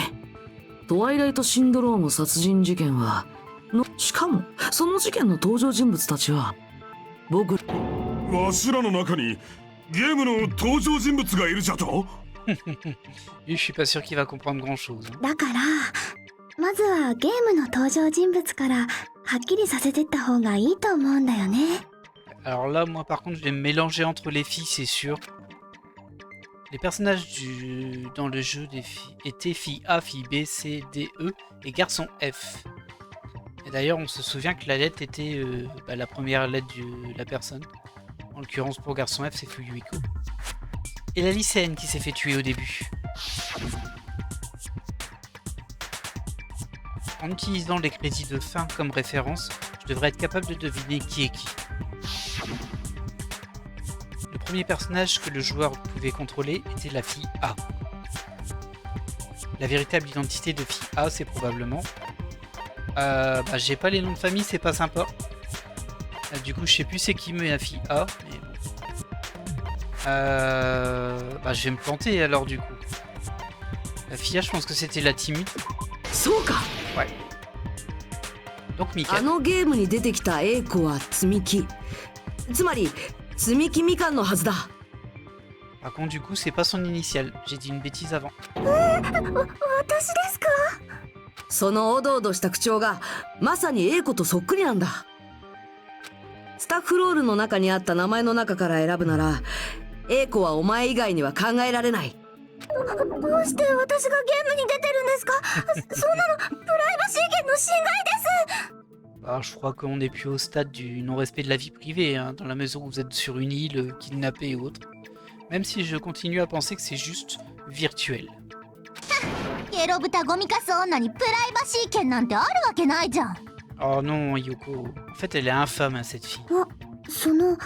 トワイライトシンドローム殺人事件はしかもその事件の登場人物たちは僕わしらの中にゲームの登場人物がいるじゃと。Je suis pas sûr qu'il va comprendre grand-chose. だからまずはゲームの登場人物からはっきりさせてった方がいいと思うんだよね。Alors là, moi par contre, je vais me mélanger entre les filles, c'est sûr. Les personnages dans le jeu étaient filles A, filles B, C, D, E et garçon F. Et d'ailleurs, on se souvient que la lettre était la première lettre de la personne. En l'occurrence, pour garçon F, c'est Fuyuhiko. Et la lycéenne qui s'est fait tuer au début. En utilisant les crédits de fin comme référence, je devrais être capable de deviner qui est qui. Le premier personnage que le joueur pouvait contrôler était la fille A. La véritable identité de fille A, c'est probablement... j'ai pas les noms de famille, c'est pas sympa. Du coup, je sais plus c'est qui mais la fille A, mais bon. Je vais me planter alors du coup. La fille A, je pense que c'était la timide. そうか。 Ouais. Donc Mika. あのゲームに出てきた A 子は積み木、つまり積み木みかんのはずだ。 Par contre, du coup, c'est pas son initiale. J'ai dit une bêtise avant. 私ですか？そのおどおどした口調がまさに A 子とそっくりなんだ。スタッフロールの中にあった名前の中から選ぶなら A 子はお前以外には考えられない。どうして私がゲームに出てるんですか？そんなのプライバシー権の侵害です。 Alors, je crois qu'on n'est plus au stade du non-respect de la vie privée, hein, dans la mesure où vous êtes sur une île, kidnappée et autres. Même si je continue à penser que c'est juste virtuel. ゲロ豚ゴミカス女にプライバシー権なんてあるわけないじゃん。 Oh non, Yoko. En fait, elle est infâme, hein, cette fille. その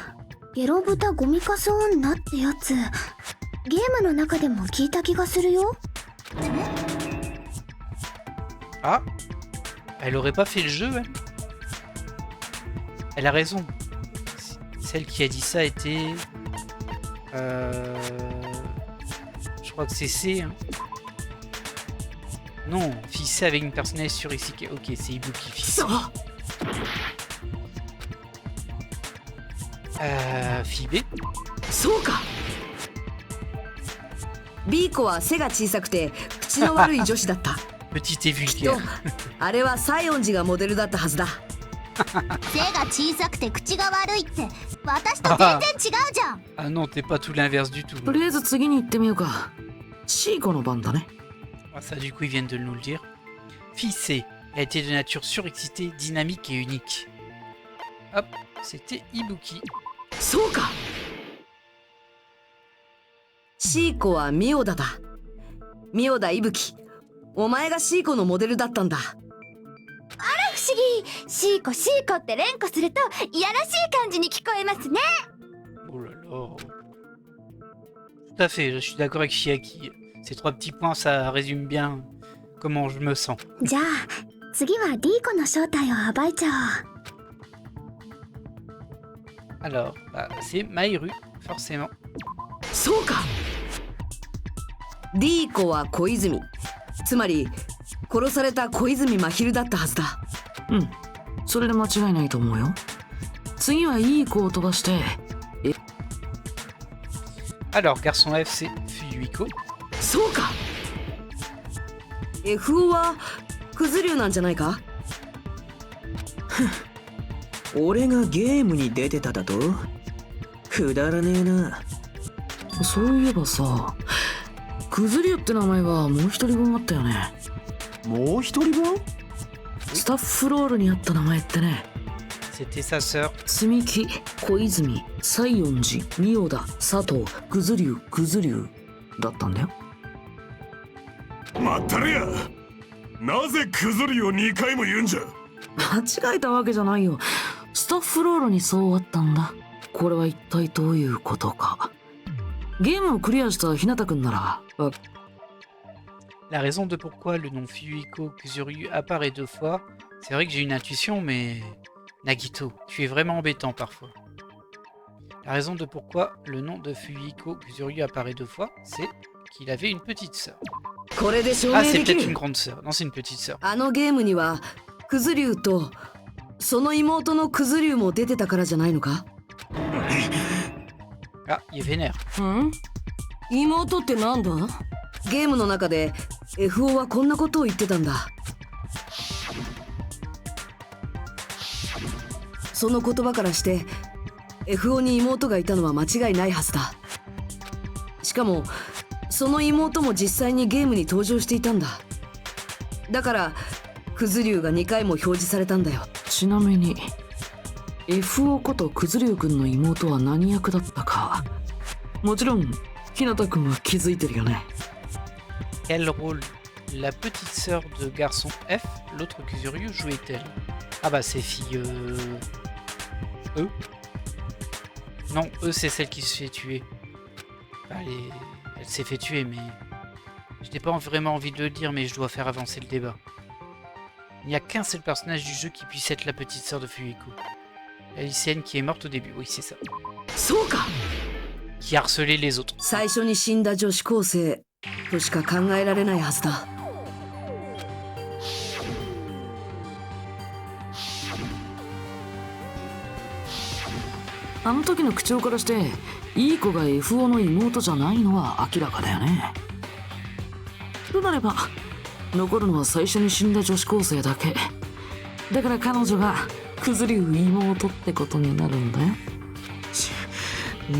ゲロ豚ゴミカス女ってやつ、ゲームの中でも聞いた気がするよ。 Ah, elle aurait pas fait le jeu, elle? Elle a raison. Celle qui a dit ça était... Je crois que c'est C. Hein. Non, fille C avec une personnalité sur Isekai. Ok, c'est Ibuki fille C. Fille B. そうか。B 子は背が小さくて口の悪い女子だった。 Petite et きっと vulgaire. あれは西園寺がモデルだったはずだ。背が小さくて口が悪いって私と全然違うじゃん。 Ah non, t'es pas tout l'inverse du tout. とりあえず次に行ってみようか。C 子の番だね。 Ah, ça, du coup, ils viennent de nous le dire. Fille C. Elle a été de nature surexcitée, dynamique et unique. Hop, c'était Ibuki. そうか。C 子はミオダだ。ミオダイブキ。お前が C 子のモデルだったんだ。不思議。シーコシーコって連呼するといやらしい感じに聞こえますね。 Oh là là. Tout à fait, je suis d'accord avec Chiaki. Ces 3 petits points, ça résume bien comment je me sens. じゃあ次は D 子の正体を暴いちゃおう。 Alors, c'est Maïru, forcément. そうか。D 子は小泉。つまり殺された小泉真昼だったはずだ。うんそれで間違いないと思うよ。次はいい子を飛ばして。 Alors, garçon F, c'est Fuyuhiko. そうか FO はクズ竜なんじゃないか。俺がゲームに出てただとくだらねえな。そういえばさ、クズ竜って名前はもう一人分あったよね。もう一人分？スタッフロールにあった名前ってね、 C'était sa sœur. 積木、小泉、西園寺、仁王田、佐藤、クズ竜、クズ竜だったんだよ。まったれや、なぜクズリを2回も言うんじゃ。間違えたわけじゃないよ。スタッフロールにそうあったんだ。これは一体どういうことか。ゲームをクリアした日向くんなら。La raison de pourquoi le nom Fuyuhiko Kuzuryu apparaît 2 fois, c'est vrai que j'ai une intuition, mais... Nagito, tu es vraiment embêtant parfois. La raison de pourquoi le nom de Fuyuhiko Kuzuryu apparaît 2 fois, c'est qu'il avait une petite sœur. これで証 Ah, 明 c'est でき peut-être une る。 grande sœur. Non, c'est une petite sœur. あのゲームにはクズ竜とその妹のクズ竜も出てたからじゃないのか。 Ah, il est vénère. 妹ってなんだ。ゲームの中で FO はこんなことを言ってたんだ。その言葉からして FO に妹がいたのは間違いないはずだ。しかもその妹も実際にゲームに登場していたんだ。だからクズ竜が2回も表示されたんだよ。ちなみに FO ことクズ竜くんの妹は何役だったか、もちろん日向くんは気づいてるよね。 Quel rôle la petite sœur de garçon F, l'autre Kuzuryu, jouait-elle? Ah bah c'est fille... E. Non, E c'est celle qui se fait tuer. Enfin, elle s'est fait tuer, mais... Je n'ai pas vraiment envie de le dire, mais je dois faire avancer le débat. Il n'y a qu'un seul personnage du jeu qui puisse être la petite sœur de Fuyuhiko. La lycéenne qui est morte au début, oui c'est ça. そうか。 Qui a harcelé les autres. 最初に死んだ女子高生としか考えられないはずだ。あの時の口調からしていい子が FO の妹じゃないのは明らかだよね。となれば残るのは最初に死んだ女子高生だけだから、彼女がクズ竜妹ってことになるんだよ。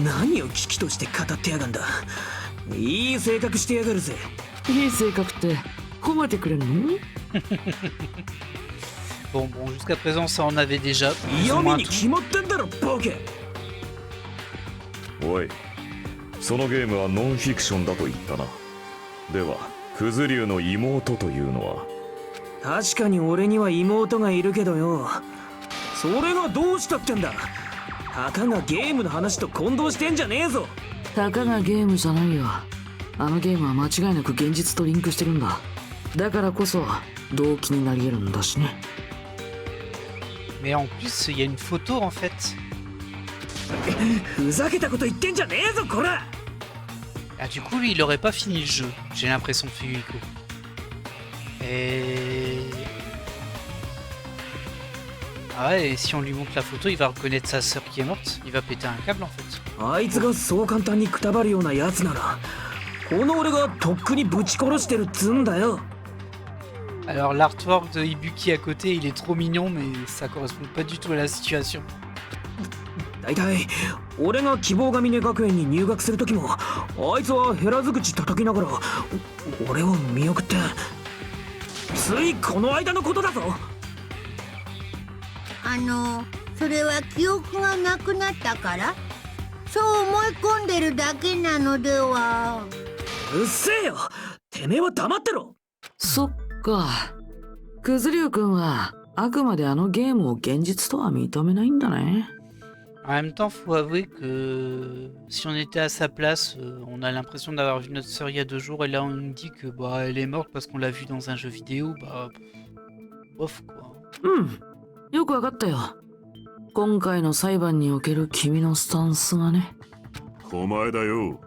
何を危機として語ってやがんだ。いい性格してやがるぜ。いい性格って褒めてくれるの？ Bon, jusqu'à présent ça on avait déjà plus ou 読み moins に tout. 決まってんだろボケ。おい、そのゲームはノンフィクションだと言ったな。ではクズ竜の妹というのは？確かに俺には妹がいるけどよ、それがどうしたってんだ。たかがゲームの話と混同してんじゃねえぞ。たかがゲームじゃないよ。あのゲームは間違いなく現実とリンクしてるんだ。だからこそ動機になり得るんだしね。 Mais en plus il y a une photo en fait. ふざけたこと言ってんじゃねえぞこら。 Ah, du coup, lui, il aurait pas fini le jeu, j'ai l'impression, Fuyuhiko. Et... Ah ouais, et si on lui montre la photo, il va reconnaître sa sœur qui est morte. Il va péter un câble, en fait. あいつがそう簡単にくたばるようなやつなら、この俺がとっくにぶち殺してるっつんだよ。 Alors, l'artwork de Ibuki à côté, il est trop mignon, mais ça correspond pas du tout à la situation. だいたい俺が希望が峰学園に入学する時も、あいつは減らず口叩きながら俺を見送って、ついこの間のことだぞ。それは記憶がなくなったから？そう思い込んでるだけなのでは？うっせえよ、てめえは黙ってろ。そっか、クズ竜くんはあくまであのゲームを現実とは認めないんだね。 En même temps, faut avouer que si on était à sa place, on a l'impression d'avoir vu notre sœur il y a 2 jours, et là on nous dit que bah elle est morte parce qu'on l'a vue dans un jeu vidéo, bah... bof quoi. よくわかったよ。今回の裁判における君のスタンスがね。お前だよ。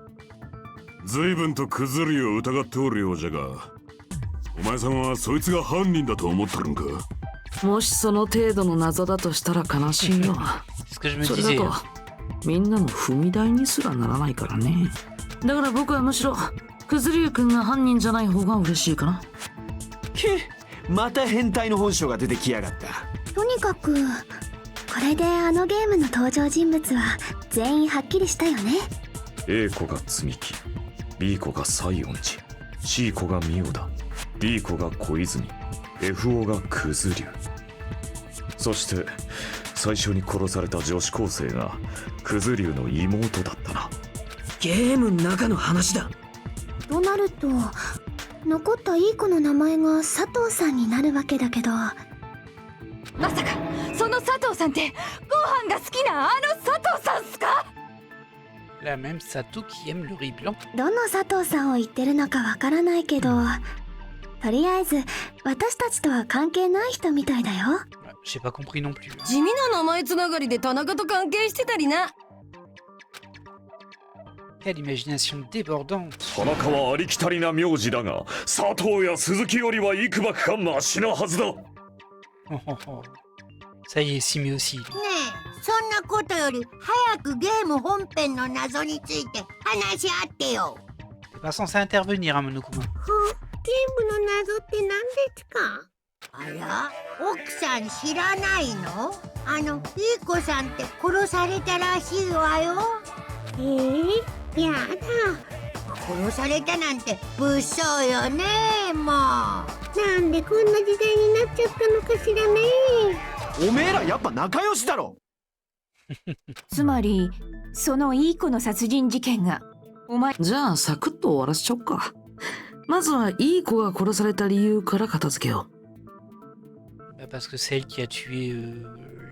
随分とクズリを疑っておるようじゃが、お前さんはそいつが犯人だと思ってるんか？もしその程度の謎だとしたら悲しいよ。 C'est ce que je me それだ disais. とみんなの踏み台にすらならないからね。だから僕はむしろクズリュウ君が犯人じゃない方が嬉しいかな。また変態の本性が出てきやがった。とにかくこれであのゲームの登場人物は全員はっきりしたよね。 A 子が積み木、 B 子が西園寺、 C 子がミオだ、 D 子が小泉、 FO がクズリュウ。そして最初に殺された女子高生がクズリュウの妹だったな。ゲームの中の話だ。となると残ったいい子の名前が佐藤さんになるわけだけど、まさかその佐藤さんってご飯が好きなあの佐藤さんっすか？ La même Sato qui aime le riz blanc. どの佐藤さんを言ってるのかわからないけど、とりあえず私たちとは関係ない人みたいだよ。 J'ai pas compris non plus. 地味な名前つながりで田中と関係してたりな。 Quelle imagination débordante. 田中はありきたりな名字だが、佐藤や鈴木よりはいくばくかマシなはずだ。 Oh, oh, oh. Ça y est, Simi aussi. ねえ、そんなことより早くゲーム本編の謎について話し合ってよ。 T'es pas censé intervenir, hein, Monokuma. ゲームの謎って何ですか？あら、奥さん知らないの？いい子さんって殺されたらしいわよ。やだ。殺されたなんて物騒よね。もうなんでこんな時代になっちゃったのかしらね。おめえらやっぱ仲良しだろ。つまりそのいい子の殺人事件がお前。じゃあサクッと終わらせちゃおっか。まずはいい子が殺された理由から片付けよう。 Bah, parce que c'est elle qui a tué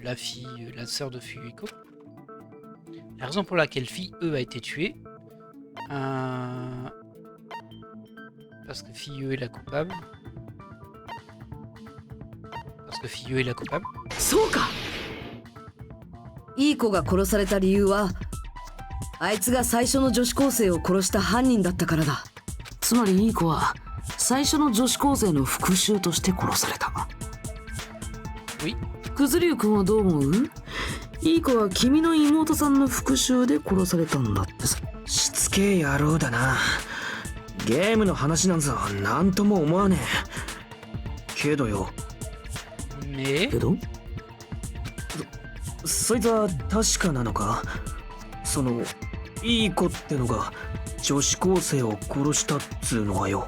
la fille, la sœur de Fuyuiko. La raison pour laquelle Fille-E a été tuée, parce que Fille-E est la coupable. Parce que Fille-E est la coupable. そうか。いい子が殺された理由は、あいつが最初の女子高生を殺した犯人だったからだ。つまりいい子は最初の女子高生の復讐として殺された。 Oui. クズリュウ君はどう思う？いい子は君の妹さんの復讐で殺されたんだってさ。しつけえ野郎だな。ゲームの話なんざなんとも思わねえ。けどよ。 Mais けどそいつは確かなのか？そのいい子ってのが女子高生を殺したっつうのはよ。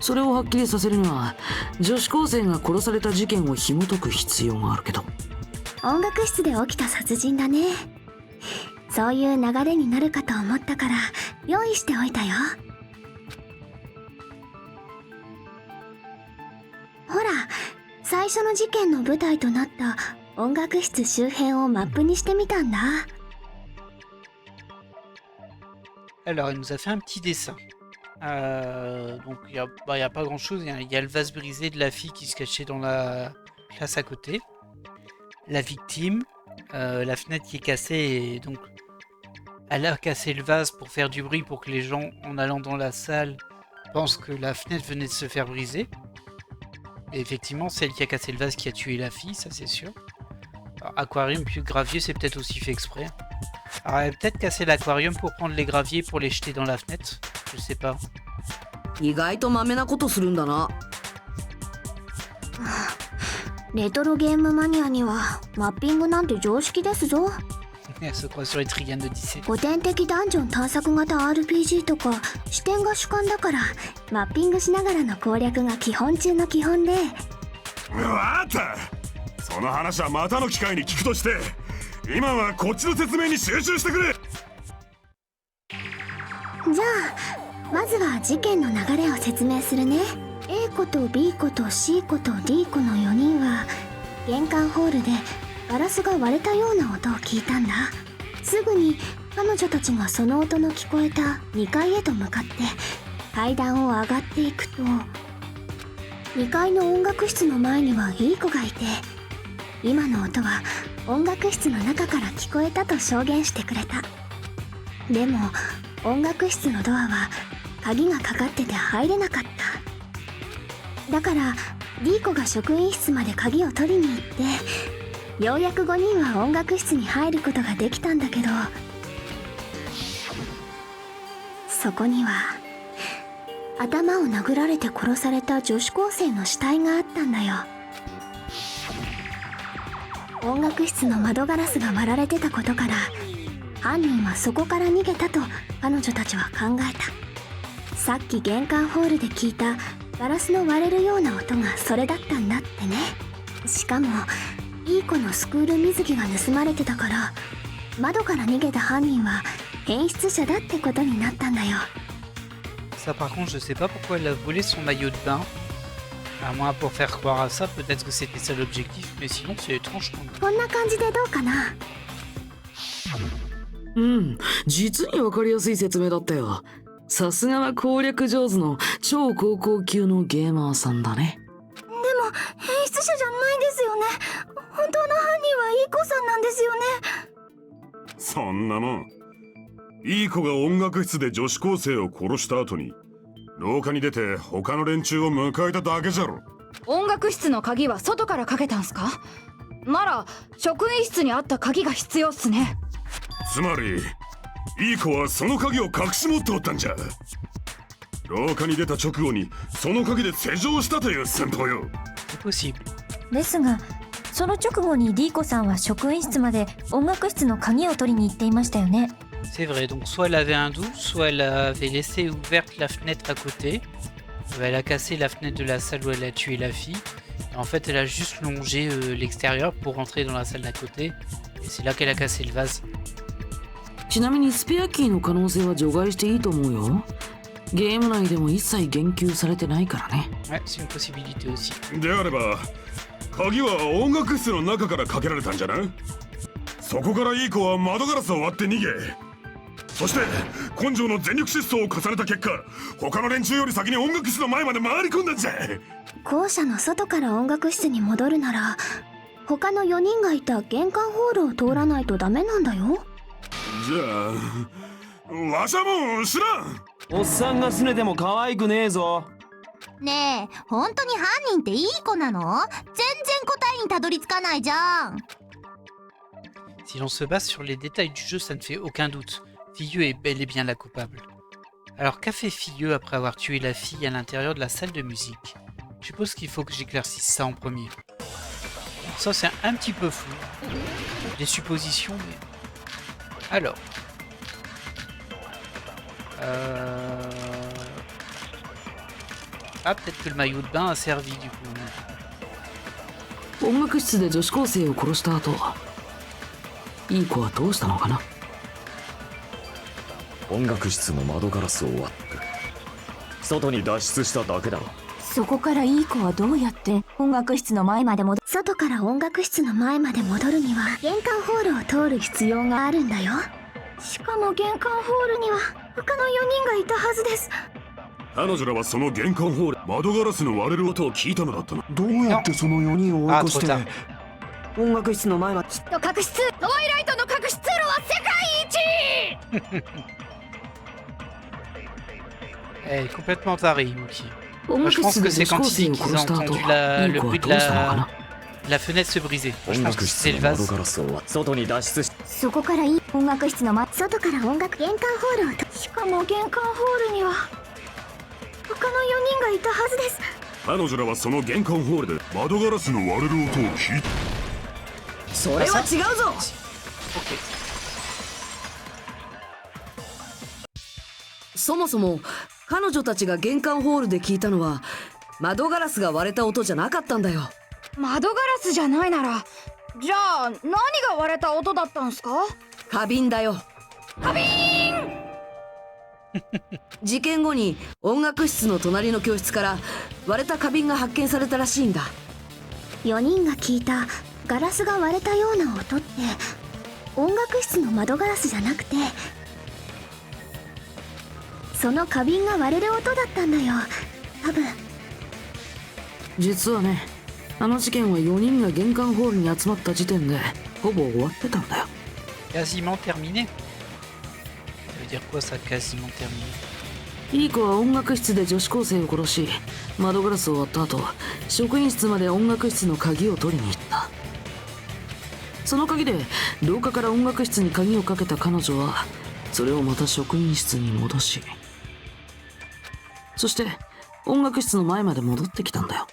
それをはっきりさせるには女子高生が殺された事件を紐解く必要があるけど。音楽室で起きた殺人だね。そういう流れになるかと思ったから用意しておいたよ。ほら、最初の事件の舞台となった音楽室周辺をマップにしてみたんだ。 alors, elle nous a fait un petit dessin. Donc, il n'y a pas grand chose. Il y a le vase brisé de la fille qui se cachait dans la classe à côté. La victime, la fenêtre qui est cassée. Et donc, elle a cassé le vase pour faire du bruit pour que les gens, en allant dans la salle, pensent que la fenêtre venait de se faire briser. Et effectivement, c'est elle qui a cassé le vase qui a tué la fille, ça c'est sûr. Alors, aquarium puis gravier, c'est peut-être aussi fait exprès. Alors, elle a peut-être cassé l'aquarium pour prendre les graviers pour les jeter dans la fenêtre. Je sais pas. 意外とマメなことするんだな。レトロゲームマニアにはマッピングなんて常識ですぞ。Elle se croit sur les triganes de Dissé. 古典的ダンジョン探索型 RPG とか視点が主観だからマッピングしながらの攻略が基本中の基本で。わかった。その話はまたの機会に聞くとして、今はこっちの説明に集中してくれ。じゃあまずは事件の流れを説明するね。 A 子と B 子と C 子と D 子の4人は玄関ホールでガラスが割れたような音を聞いたんだ。すぐに彼女たちがその音の聞こえた2階へと向かって階段を上がっていくと、2階の音楽室の前にはいい子がいて、今の音は音楽室の中から聞こえたと証言してくれた。でも音楽室のドアは鍵がかかってて入れなかった。だからリーコが職員室まで鍵を取りに行ってようやく5人は音楽室に入ることができたんだけど、そこには頭を殴られて殺された女子高生の死体があったんだよ。音楽室の窓ガラスが割られてたことから犯人はそこから逃げたと彼女たちは考えた。さっき玄関ホールで聞いたガラスの割れるような音がそれだったんだってね。しかもいい子のスクール水着が盗まれてたから、窓から逃げた犯人は変質者だってことになったんだよ。Ça par contre je sais pas pourquoi elle a volé son maillot de bain. À moins pour faire croire à ça, peut-être que c'était ça l'objectif, mais sinon c'est étrange quand même. こんな感じでどうかな。実にわかりやすい説明だったよ。さすがは攻略上手の超高校級のゲーマーさんだね。でも変質者じゃないですよね。本当の犯人はいい子さんなんですよね。そんなもん、いい子が音楽室で女子高生を殺した後に廊下に出て他の連中を迎えただけじゃろ。音楽室の鍵は外からかけたんすか？なら職員室にあった鍵が必要っすね。つまりいい子はその鍵を隠し持っておったんじゃ。廊下に出た直後にその鍵で施錠したという戦法よ。C'est possible. ですが、その直後にリーコさんは職員室まで音楽室の鍵を取りに行っていましたよね。C'est vrai, donc soit elle avait un doute, soit elle avait laissé ouverte la fenêtre à côté. Elle a cassé la fenêtre de la salle où elle a tué la fille. Et en fait, elle a juste longé l'extérieur pour rentrer dans la salle d'à côté. Et c'est là qu'elle a cassé le vase. ちなみにスペアキーの可能性は除外していいと思うよ。ゲーム内でも一切言及されてないからね。Ouais, c'est une possibilité aussi. であれば鍵は音楽室の中からかけられたんじゃな。そこからいい子は窓ガラスを割って逃げ、そして根性の全力疾走を重ねた結果、他の連中より先に音楽室の前まで回り込んだんじゃ。校舎の外から音楽室に戻るなら他の4人がいた玄関ホールを通らないとダメなんだよ。じゃあわしはもう知らん。おっさんが拗ねても可愛くねえぞ。ねえ、本当に犯人っていい子なの？全然答えにたどり着かないじゃん。Si l'on se base sur les détails du jeu, ça ne fait aucun doute. Filleux est bel et bien la coupable. Alors qu'a fait Filleux après avoir tué la fille à l'intérieur de la salle de musique? Je suppose qu'il faut que j'éclaircisse ça en premier. Ça c'est un petit peu flou. Des suppositions, mais... Alors... Ah, peut-être que le maillot de bain a servi du coup. 音楽室で女子高生を殺した後、いい子はどうしたのかな。音楽室の窓ガラスを割って外に脱出しただけだろ。そこからいい子はどうやって音楽室の前まで外から音楽室の前まで戻るには玄関ホールを通る必要があるんだよ。しかも玄関ホールには他の4人がいたはずです。彼女らはその玄関ホール、窓ガラスの割れる音を聞いたのだったな。どうやってその4人を追い越して音楽室の前まで。きっと隠し通トワイライトの隠し通路は世界一。Elle est complètement tarée, Mookie. 音 Moi 楽 je pense 室 que で c'est 女子 quand 高 il 生 dit を qu'ils 殺 ont した後、 entendu いい le 子は bruit ど de うしたのかな。 la fenêtre se briser. Je 音 pense 楽 que 室 c'est の le 窓 vase. ガラスを割って外に脱出しそこから音楽室の外から音楽玄関ホールをしかも玄関ホールには他の4人がいたはずです。彼女らはその玄関ホールで窓ガラスの割れる音を聞いた。それは違うぞ。そもそも彼女たちが玄関ホールで聞いたのは窓ガラスが割れた音じゃなかったんだよ。窓ガラスじゃないなら、じゃあ何が割れた音だったんすか？花瓶だよ。花瓶事件後に音楽室の隣の教室から割れた花瓶が発見されたらしいんだ。4人が聞いたガラスが割れたような音って音楽室の窓ガラスじゃなくてその花瓶が割れる音だったんだよ、多分。実はね、あの事件は4人が玄関ホールに集まった時点でほぼ終わってたんだよ。Quasiment terminé. Ça veut dire quoi ça, quasiment terminé? リーコは音楽室で女子高生を殺し、窓ガラスを割った後、職員室まで音楽室の鍵を取りに行った。その鍵で廊下から音楽室に鍵をかけた彼女はそれをまた職員室に戻し、そして音楽室の前まで戻ってきたんだよ。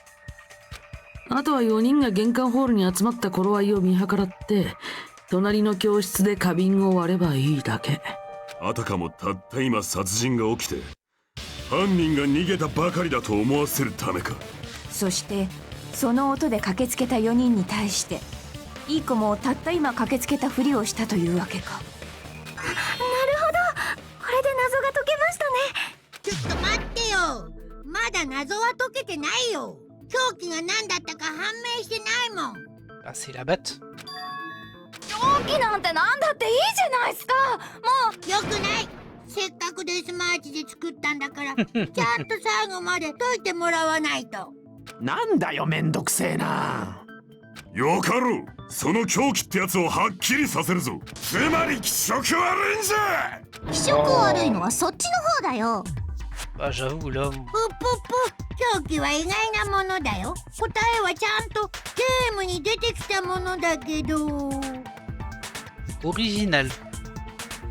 あとは4人が玄関ホールに集まった頃合いを見計らって隣の教室で花瓶を割ればいいだけ。あたかもたった今殺人が起きて犯人が逃げたばかりだと思わせるためか。そしてその音で駆けつけた4人に対していい子もたった今駆けつけたふりをしたというわけか。なるほど、これで謎が解けましたね。ちょっと待ってよ、まだ謎は解けてないよ。凶器が何だったか判明してないもん。Ah, c'est la batte. 凶器なんてなんだっていいじゃないですか。もよくない。せっかくデスマーチで作ったんだからちゃんと最後まで解いてもらわないと。なんだよ、めんどくせえな。よかろう、その凶器ってやつをはっきりさせるぞ。つまり気色悪いんじゃ。気色悪いのはそっちの方だよ。Bah, j'avoue, là. ぷっぷっぷ、凶器は意外なものだよ。答えはちゃんとゲームに出てきたものだけど。 Original.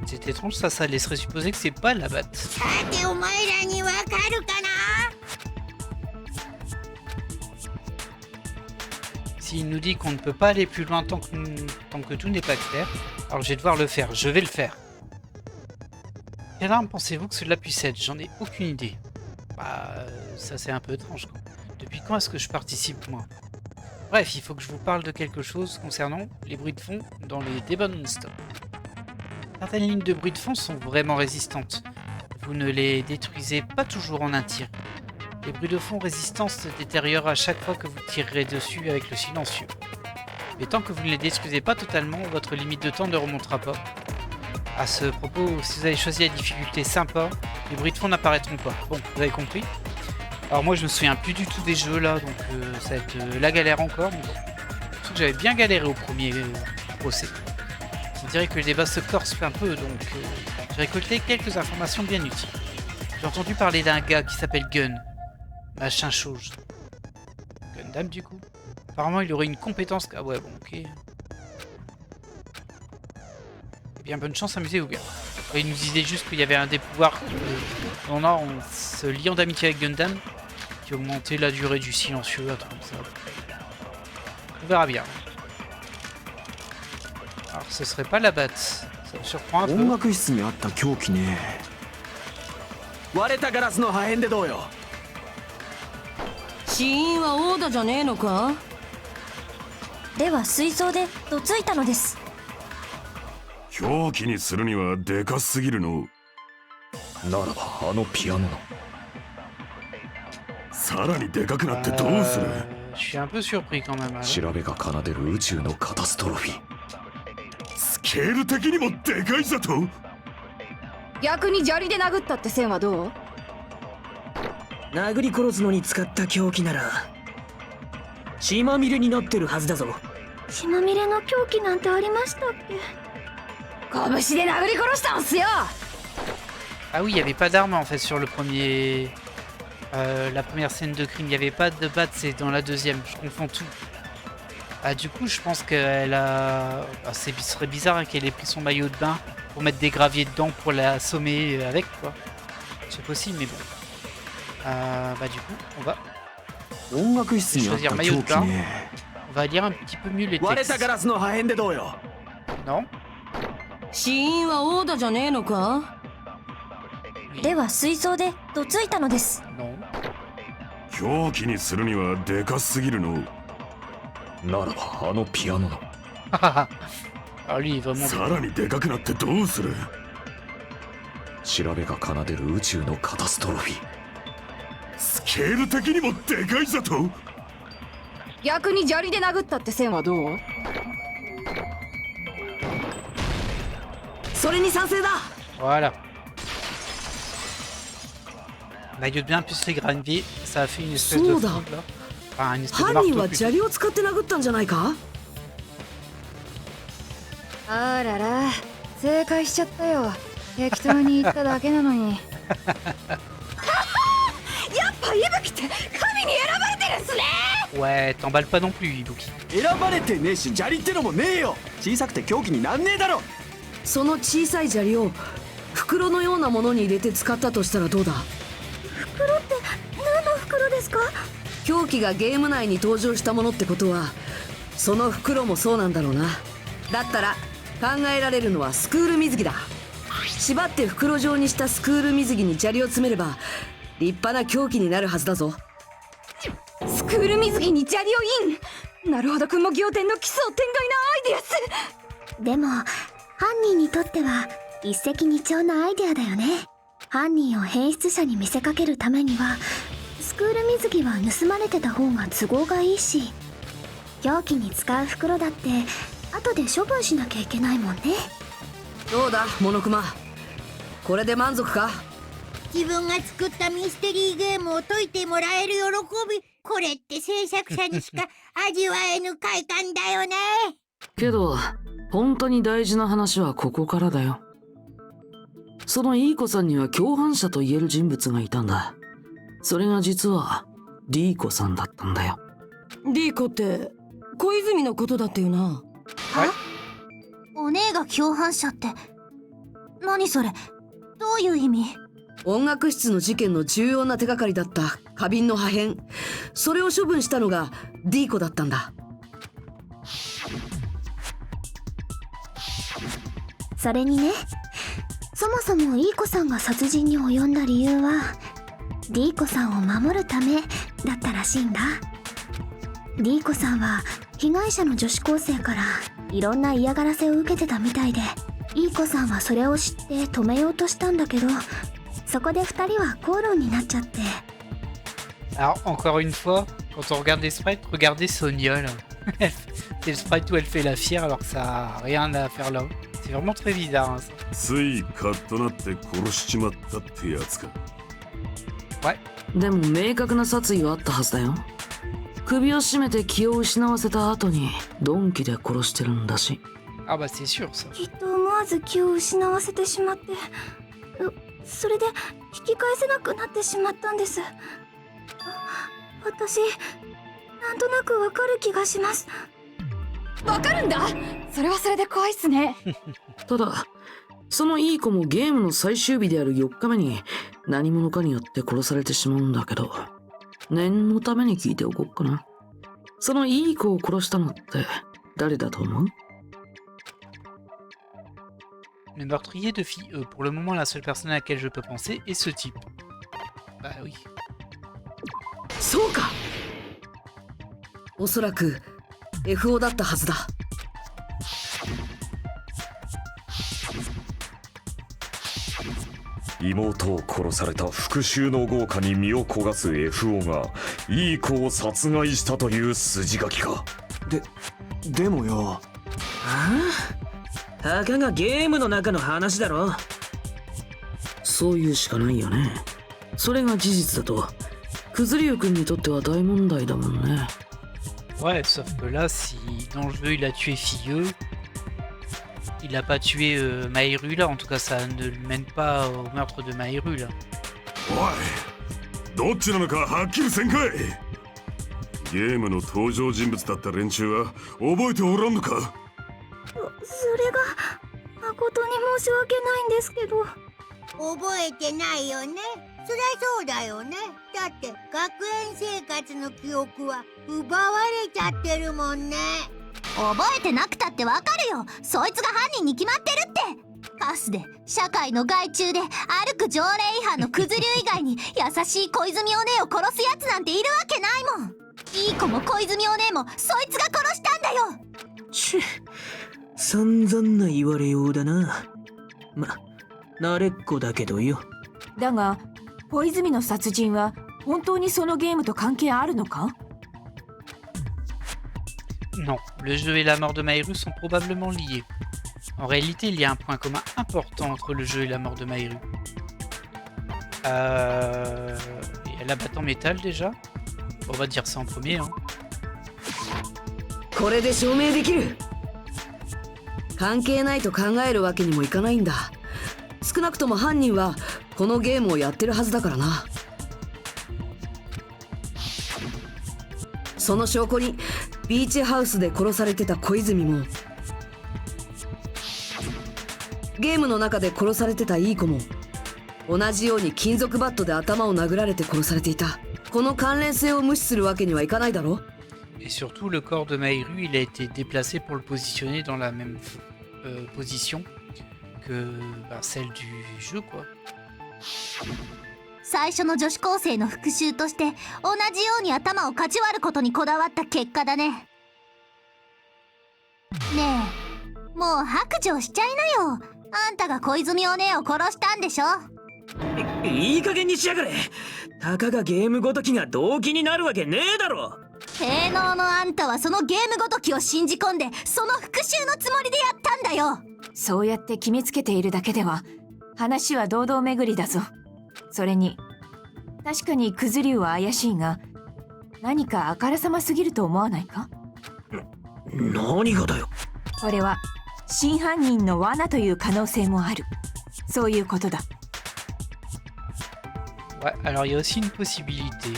C'est étrange, ça laisserait supposer que c'est pas la batte. さてお前らにわかるかな。S'il nous dit qu'on ne peut pas aller plus loin tant que tout n'est pas clair, alors je vais devoir le faire, je vais le faire. Quelle arme pensez-vous que cela puisse être? J'en ai aucune idée. Bah, ça c'est un peu étrange, quoi. Depuis quand est-ce que je participe, moi? Bref, il faut que je vous parle de quelque chose concernant les bruits de fond dans les débats non-stop. Certaines lignes de bruit de fond sont vraiment résistantes. Vous ne les détruisez pas toujours en un tir. Les bruits de fond résistants se détériorent à chaque fois que vous tirerez dessus avec le silencieux. Mais tant que vous ne les détruisez pas totalement, votre limite de temps ne remontera pas. À ce propos, si vous avez choisi la difficulté sympa, les bruits de fond n'apparaîtront pas. Bon, vous avez compris. Alors moi je me souviens plus du tout des jeux là, donc ça va être la galère encore. Surtout que j'avais bien galéré au premier procès. On dirait que le débat se corse un peu, donc j'ai récolté quelques informations bien utiles. J'ai entendu parler d'un gars qui s'appelle Gun. Machin chose. Gundam du coup. Apparemment il aurait une compétence... Ah ouais bon ok. Eh bien bonne chance, amusez-vous bien. Il nous disait juste qu'il y avait un des pouvoirs on a en se liant d'amitié avec Gundam qui augmentait la durée du silencieux, un truc comme ça. On verra bien. Alors ce serait pas la batte. Ça me surprend un peu. 音楽室にあった凶器ね。割れたガラスの破片でどうよ。死因はオーダじゃねえのか？では水槽でどついたのです。凶器にするにはでかすぎるの。ならばあのピアノの。さらにでかくなってどうする。Je suis un peu surpris quand même. 調べが奏でる宇宙のカタストロフィー。スケール的にもでかいぞと。逆に砂利で殴ったって線はどう？殴り殺すのに使った凶器なら血まみれになってるはずだぞ。血まみれの凶器なんてありましたっけ？拳で殴り殺したんすよ。Ah oui, il n'y avait pas d'arme en fait sur le premier... la première scène de crime, il n'y avait pas de batte, c'est dans la deuxième, je confonds tout. Ah du coup je pense qu'elle a... Ah, ce serait bizarre hein, qu'elle ait pris son maillot de bain pour mettre des graviers dedans pour l'assommer avec quoi. C'est possible mais bon. Bah du coup on va choisir maillot de bain. On va lire un petit peu mieux les textes. Non. 死因はオーダじゃねえのか？では水槽でどついたのです。凶器にするにはでかすぎるの。ならばあのピアノの。さらにでかくなってどうする。調べが奏でる宇宙のカタストロフィー。スケール的にもでかいぞと。逆に砂利で殴ったって線はどう？それに賛成だ。Voilà. Maillot de bain plus les graviers, ça a fait une espèce de fronde là. Enfin, une espèce de marteau. 犯人は砂利を使って殴ったんじゃないか？あらら、正解しちゃったよ。適当に言っただけなのに。Ouais, t'emballes pas non plus, Ibuki. 選ばれてねえし砂利ってのもねえよ。小さくて凶器になんねえだろ。その小さい砂利を袋のようなものに入れて使ったとしたらどうだ。袋って何の袋ですか？凶器がゲーム内に登場したものってことはその袋もそうなんだろうな。だったら考えられるのはスクール水着だ。縛って袋状にしたスクール水着に砂利を詰めれば立派な凶器になるはずだぞ。スクール水着に砂利をイン。なるほど、君も仰天の奇想天外なアイデアっす。でも犯人にとっては一石二鳥なアイデアだよね。犯人を変質者に見せかけるためにはスクール水着は盗まれてた方が都合がいいし、凶器に使う袋だって後で処分しなきゃいけないもんね。どうだモノクマ、これで満足か？自分が作ったミステリーゲームを解いてもらえる喜び、これって制作者にしか味わえぬ快感だよね。けど本当に大事な話はここからだよ。そのイーコさんには共犯者と言える人物がいたんだ。それが実はリーコさんだったんだよ。リーコって小泉のことだったよな。は？お姉が共犯者って何それ、どういう意味？音楽室の事件の重要な手がかりだった花瓶の破片、それを処分したのがディーコだったんだ。それにね、そもそもイーコさんが殺人に及んだ理由はディーコさんを守るためだったらしいんだ。ディーコさんは被害者の女子高生からいろんな嫌がらせを受けてたみたいで、イーコさんはそれを知って止めようとしたんだけど、そこで2人は口論になっちゃって。Alors, encore une fois, quand on regarde les sprites, regardez Sonia là. C'est le sprite où elle fait la fière alors que ça a rien à faire là. C'est vraiment très bizarre. Hein, ça. ついカッとなって殺しちまったってやつか。Ouais. でも明確な殺意はあったはずだよ。首を絞めて気を失わせた後に鈍器で殺してるんだし。Ah bah c'est sûr ça. きっと思わず気を失わせてしまって、それで引き返せなくなってしまったんです。私なんとなくわかる気がします。わかるんだ。それはそれで怖いっすね。ただそのいい子もゲームの最終日である4日目に何者かによって殺されてしまうんだけど、念のために聞いておこうかな。そのいい子を殺したのって誰だと思う？ Le meurtrier de filles, pour le moment la seule personne à laquelle je peux penser est ce type. Bah oui. そうか、おそらく FO だったはずだ。妹を殺された復讐の豪華に身を焦がす FO がいい子を殺害したという筋書きか。でもよ。たかがゲームの中の話だろ。そういうしかないよね。それが事実だとクズリュウ君にとっては大問題だもんね。Ouais, sauf que là, si dans le jeu il a tué Filleux, il a pas tué Mahiru là, en tout cas ça ne le mène pas au meurtre de Mahiru là. おい、どっちなのかはっきりせんかい。ゲームの登場人物だった連中は覚えておらんのか。それが誠に申し訳ないんですけど。覚えてないよね。そりゃそうだよね。だって学園生活の記憶は奪われちゃってるもんね。覚えてなくたってわかるよ。そいつが犯人に決まってるって。カスで社会の害虫で歩く条例違反のクズ流以外に優しい小泉お姉を殺すやつなんているわけないもん。いい子も小泉お姉もそいつが殺したんだよ。ちゅ、散々な言われようだな。慣れっこだけどよ。だが小泉の殺人は本当にそのゲームと関係あるのか？ Non, le jeu et la mort de Mahiru sont probablement liés. En réalité, il y a un point commun important entre le jeu et la mort de Mahiru. Il y a la batte en métal déjà. On va dire ça en premier. Hein. これで証明できる。関係ないと考えるわけにもいかないんだ。少なくとも犯人はこのゲームをやってるはずだからな。その証拠にビーチハウスで殺されてた小泉もゲームの中で殺されてたいい子も同じように金属バットで頭を殴られて殺されていた。この関連性を無視するわけにはいかないだろ。 Et surtout, le corps de Mahiru, il a été déplacé pour le positionner dans la même position que celle du jeu, quoi. 最初の女子高生の復讐として同じように頭をかち割ることにこだわった結果だね。ねえ、もう白状しちゃいなよ。あんたが小泉お姉を殺したんでしょ。いい加減にしやがれ。たかがゲームごときが動機になるわけねえだろ。低能のあんたはそのゲームごときを信じ込んでその復讐のつもりでやったんだよ。そうやって決めつけているだけでは話は堂々巡りだぞ。それに確かにクズリュウは怪しいが何かあからさますぎると思わないか？何がだよ。これは真犯人の罠という可能性もある。そういうことだ。Ouais, alors il y a aussi une possibilité.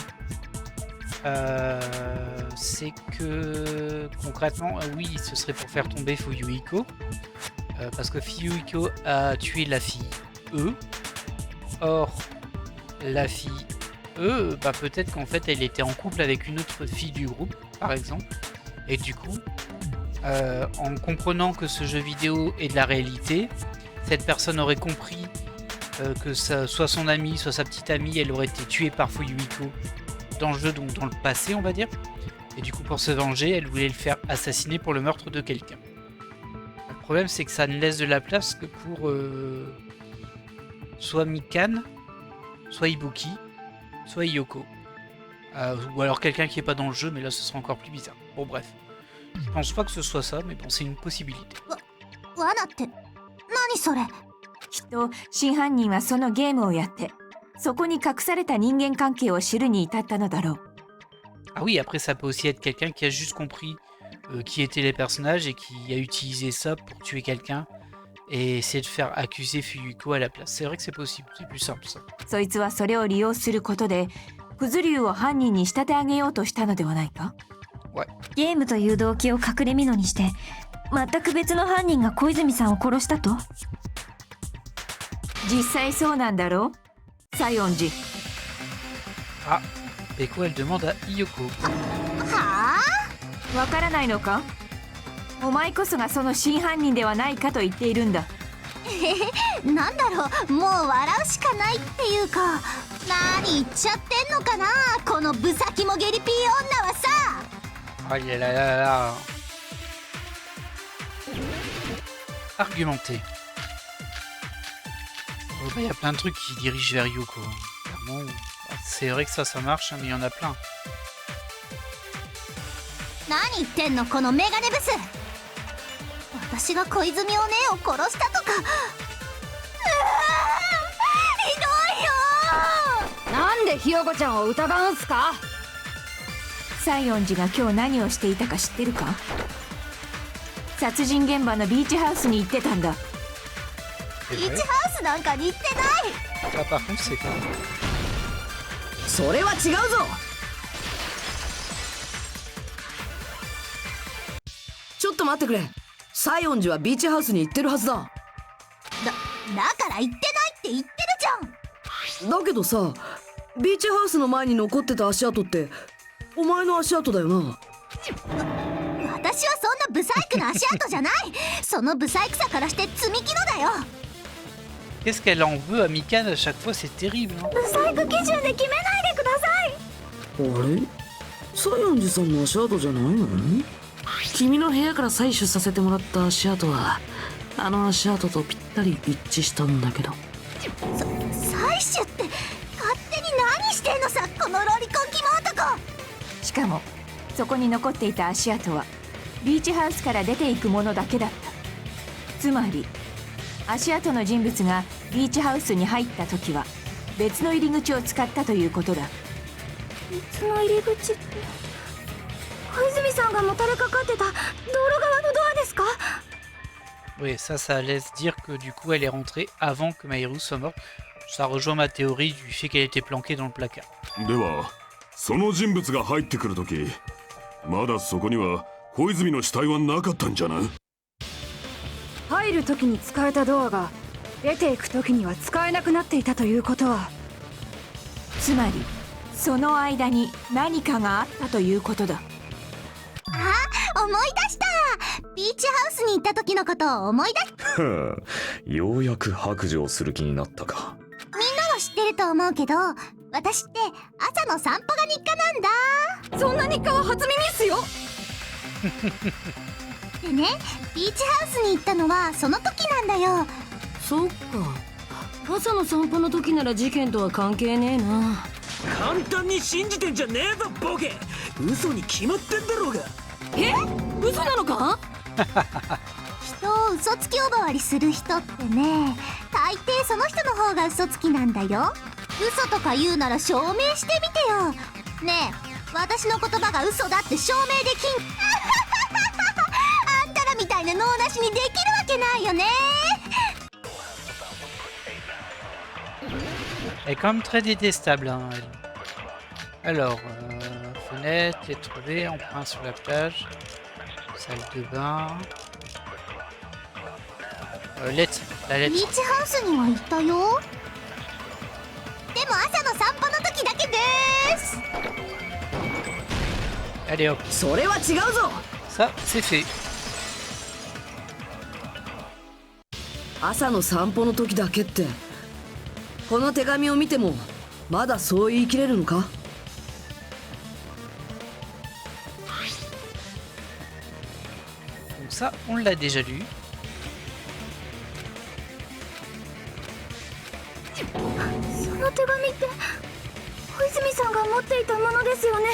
C'est que concrètement, oui, ce serait pour faire tomber Fuyuhiko. Parce que Fuyuhiko a tué la fille E. Or, la fille E, peut-être qu'en fait elle était en couple avec une autre fille du groupe, par exemple. Et du coup, en comprenant que ce jeu vidéo est de la réalité, cette personne aurait compris que soit son amie, soit sa petite amie, elle aurait été tuée par Fuyuhiko dans le jeu, donc dans le passé on va dire. Et du coup pour se venger, elle voulait le faire assassiner pour le meurtre de quelqu'un. Le problème c'est que ça ne laisse de la place que pour soit Mikan, soit Ibuki, soit Yoko. Ou alors quelqu'un qui est pas dans le jeu, mais là ce sera encore plus bizarre. Bon bref. Je pense pas que ce soit ça, mais bon c'est une possibilité. 罠って何それ？きっと真犯人はそのゲームをやってそこに隠された人間関係を知るに至ったのだろう。 Ah oui, après ça peut aussi être quelqu'un qui a juste compris qui étaient les personnages et qui a utilisé ça pour tuer quelqu'un et essayer de faire accuser Fuyuhiko à la place. C'est vrai que c'est possible, c'est plus simple ça. そいつはそれを利用することでクズリュウを犯人に仕立て上げようとしたのではないか？ Ouais. ゲームという動機を隠れ蓑にして全く別の犯人が小泉さんを殺したと？実際そうなんだろう？西園寺。Ah, Beko elle demande à Iyoko. はあ？わからないのか？お前こそがその真犯人ではないかと言っているんだ。なんだろう、もう笑うしかないっていうか、何言っちゃってんのかな、このブサキモゲリピー女はさ。Aïe là là là là. Argumenter. Il y a plein de trucs qui dirigent vers Yoko. Clairement, c'est vrai que ça marche, mais il y en a plein. 何言ってんのこのメガネブス。私が小泉お姉を殺したとか。ひどいよ。なんでひよこちゃんを疑うんすか？西園寺が今日何をしていたか知ってるか？殺人現場のビーチハウスに行ってたんだ。ビーチハウスなんかに行ってない。Ah, par contre, c'est pas. それは違うぞ。ちょっと待ってくれ。西園寺はビーチハウスに行ってるはずだ。だから行ってないって言ってるじゃん。だけどさ、ビーチハウスの前に残ってた足跡ってお前の足跡だよな。私はそんなブサイクな足跡じゃない。そのブサイクさからして積み木のだよ。Qu'est-ce qu'elle en veut à Mikan à chaque fois, c'est terrible. Hein. ブサイク基準で決めないでください。あれ西園寺さんの足跡じゃないの？君の部屋から採取させてもらった足跡はあの足跡とぴったり一致したんだけど。採取って勝手に何してんのさ、このロリコンキモ男。しかもそこに残っていた足跡はビーチハウスから出ていくものだけだった。つまり足跡の人物がビーチハウスに入った時は別の入り口を使ったということだ。別の入り口って小泉さんがもたれかかってた道路側のドアですか？ Oui, ça laisse dire que du coup elle est rentrée avant que Mahiru soit morte. Ça rejoint ma théorie du fait qu'elle était planquée dans le placard. では、その人物が入ってくるとき、まだそこには小泉の死体はなかったんじゃな。入る時に使えたドアが出ていく時には使えなくなっていたということは、つまりその間に何かがあったということだ。あ、思い出した。ビーチハウスに行った時のことを思い出しふん、ようやく白状する気になったか。みんなは知ってると思うけど、私って朝の散歩が日課なんだ。そんな日課は初耳っすよ。でね、ビーチハウスに行ったのはその時なんだよ。そっか、朝の散歩の時なら事件とは関係ねえな。簡単に信じてんじゃねえぞボケ。嘘に決まってんだろうが。嘘なのか？人を嘘つき呼ばわりする人ってね、大抵その人の方が嘘つきなんだよ。嘘とか言うなら証明してみてよ。ねえ、私の言葉が嘘だって証明できんあんたらみたいな脳なしにできるわけないよね。Elle est quand même très détestable, hein, elle. Alors, fenêtre, les trouvées, emprunt sur la plage, salle de bain, lettre, la ビ lettre. ーチハウスには行ったよ。でも朝の散歩の時だけです。 Allez hop, それは違うぞ。 ça c'est fait. 朝の散歩の時だけって、この手紙を見てもまだそう言い切れるのか？ Donc ça, on l'a déjà lu. その手紙って小泉さんが持っていたものですよね。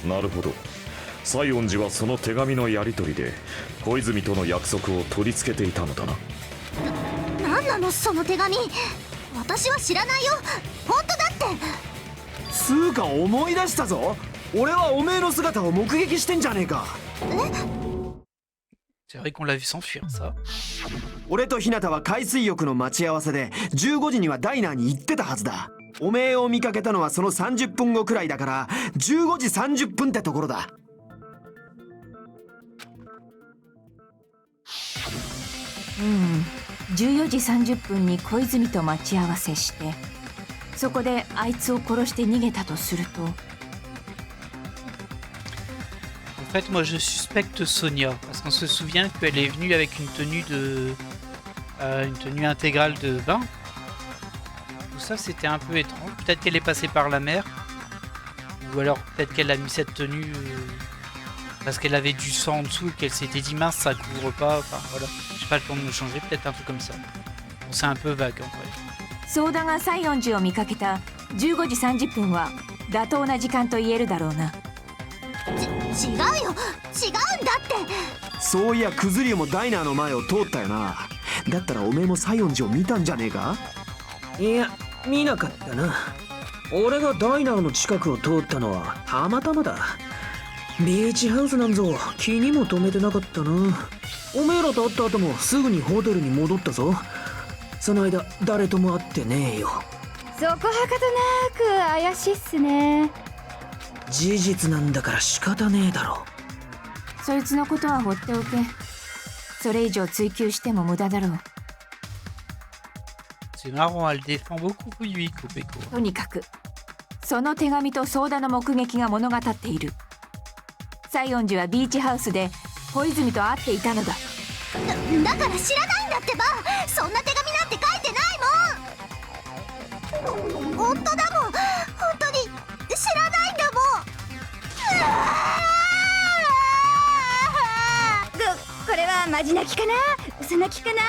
なるほど。西園寺はその手紙のやり取りで小泉との約束を取り付けていたのだな。なんなのその手紙。私は知らないよ。本当だって。つうか思い出したぞ。俺はおめえの姿を目撃してんじゃねえか。C'est vrai qu'on l'a vu s'enfuir, ça. 俺と日向は海水浴の待ち合わせで15時にはダイナーに行ってたはずだ。おめえを見かけたのはその30分後くらいだから15時30分ってところだ。14時30分に小泉と待ち合わせして、そこであいつを殺して逃げたとすると。En fait, moi je suspecte Sonia, parce qu'on se souvient qu'elle est venue avec une tenue intégrale de bain. Tout ça c'était un peu étrange. Peut-être qu'elle est passée par la mer, ou alors peut-être qu'elle a mis cette tenue parce qu'elle avait du sang en dessous et qu'elle s'était dit mince ça couvre pas. Enfin voilà, j'ai pas le temps de me changer, peut-être un truc comme ça. Bon, c'est un peu vague en vrai. ソーダが西園寺を見かけた15時30分は妥当な時間と言えるだろうな。違うよ、違うんだって。そういやクズリュウもダイナーの前を通ったよな。だったらおめえも西園寺を見たんじゃねえか？いや見なかったな。俺がダイナーの近くを通ったのはたまたまだ。ビーチハウスなんぞ気にも留めてなかったな。おめえらと会った後もすぐにホテルに戻ったぞ。その間誰とも会ってねえよ。そこはかとなく怪しいっすね。事実なんだから仕方ねえだろ。そいつのことは放っておけ。それ以上追求しても無駄だろう。C'est marrant, elle défend beaucoup Yuiko Peko. とにかくその手紙とソーダの目撃が物語っている。西園寺はビーチハウスで小泉と会っていたのだ。だから知らないんだってば。そんな手紙なんて書いてないもん。本当だもん。本当に知らないんだもん。これはマジ泣きかな嘘泣きかな。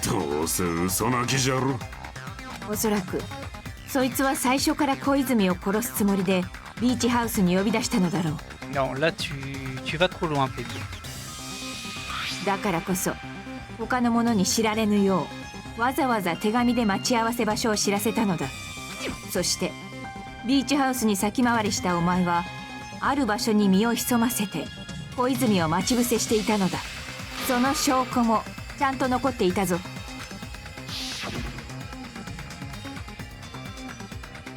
どうせ嘘泣きじゃろ。おそらくそいつは最初から小泉を殺すつもりでビーチハウスに呼び出したのだろう。Non, là tu vas trop loin, Peko. だからこそ他の者に知られぬようわざわざ手紙で待ち合わせ場所を知らせたのだ。そしてビーチハウスに先回りしたお前はある場所に身を潜ませて小泉を待ち伏せしていたのだ。その証拠もちゃんと残っていたぞ。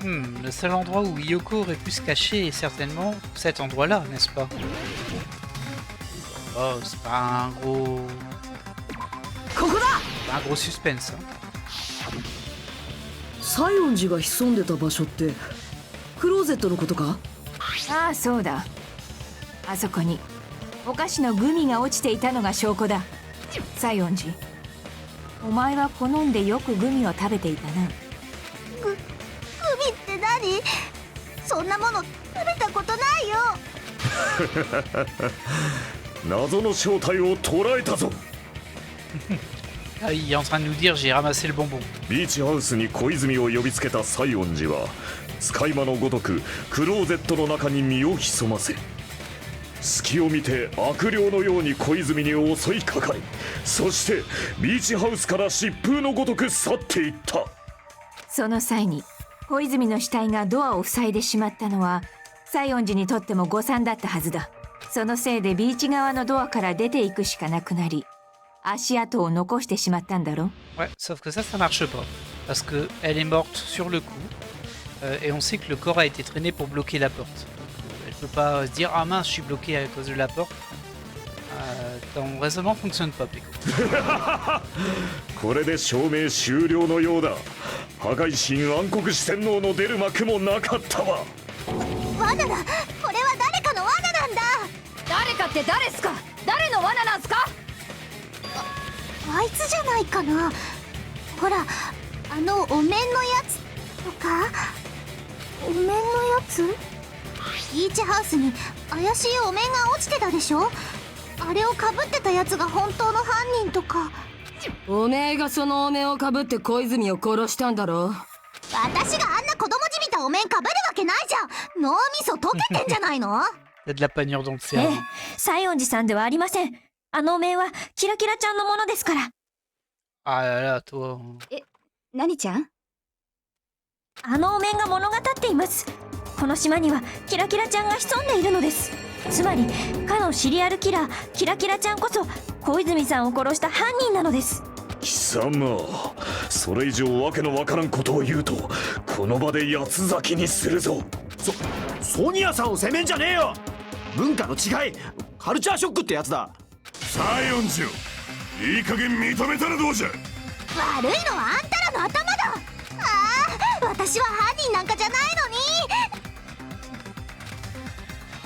Le seul endroit où Yoko aurait pu se cacher est certainement cet endroit-là, n'est-ce pas? Oh, c'est pas un gros... Pas un gros suspense, hein. 西園寺が潜んでた場所ってクローゼットのことか？ああそうだ。あそこにお菓子のグミが落ちていたのが証拠だ。西園寺、お前は好んでよくグミを食べていたな。グミって何？そんなもの食べたことないよ。謎の正体を捉えたぞ。Ah, il est en train de nous dire j'ai ramassé le bonbon. ビーチハウスに小泉を呼びつけた西園寺は使い魔のごとくクローゼットの中に身を潜ませ、隙を見て悪霊のように小泉に襲いかかり、そしてビーチハウスから疾風のごとく去っていった。その際に小泉の死体がドアを塞いでしまったのは西園寺にとっても誤算だったはずだ。そのせいでビーチ側のドアから出ていくしかなくなり、足跡を残してしまったんだろ。 Ouais, sauf que ça marche pas. Parce que elle est morte sur le coup. Et on sait que le corps a été traîné pour bloquer la porte. Elle peut pas se dire ah mince, je suis bloqué à cause de la porte. Ton raisonnement fonctionne pas, Peko. これで証明終了のようだ。破壊神暗黒四天王の出る幕もなかったわ。罠だ。これは誰かの罠なんだ。誰かって誰っすか？誰の罠なんすか？あいつじゃないかな。ほら、あのお面のやつとか。お面のやつ？ビーチハウスに怪しいお面が落ちてたでしょ。あれをかぶってたやつが本当の犯人とか。おめえがそのお面をかぶって小泉を殺したんだろ。私があんな子供じみたお面かぶるわけないじゃん。脳みそ溶けてんじゃないの？ Il y a de la panure dans le cerveau. 西園寺さんではありません。あのお面はキラキラちゃんのものですから。Ah là là, toi. 何ちゃん？あのお面が物語っています。この島にはキラキラちゃんが潜んでいるのです。つまりかのシリアルキラーキラキラちゃんこそ小泉さんを殺した犯人なのです。貴様、それ以上わけのわからんことを言うとこの場で八つ咲きにするぞ。ソニアさんを責めんじゃねえよ。文化の違い、カルチャーショックってやつだ。西園寺よ、いい加減認めたらどうじゃ。悪いのはあんたらの頭だ。ああ、私は犯人なんかじゃないのに。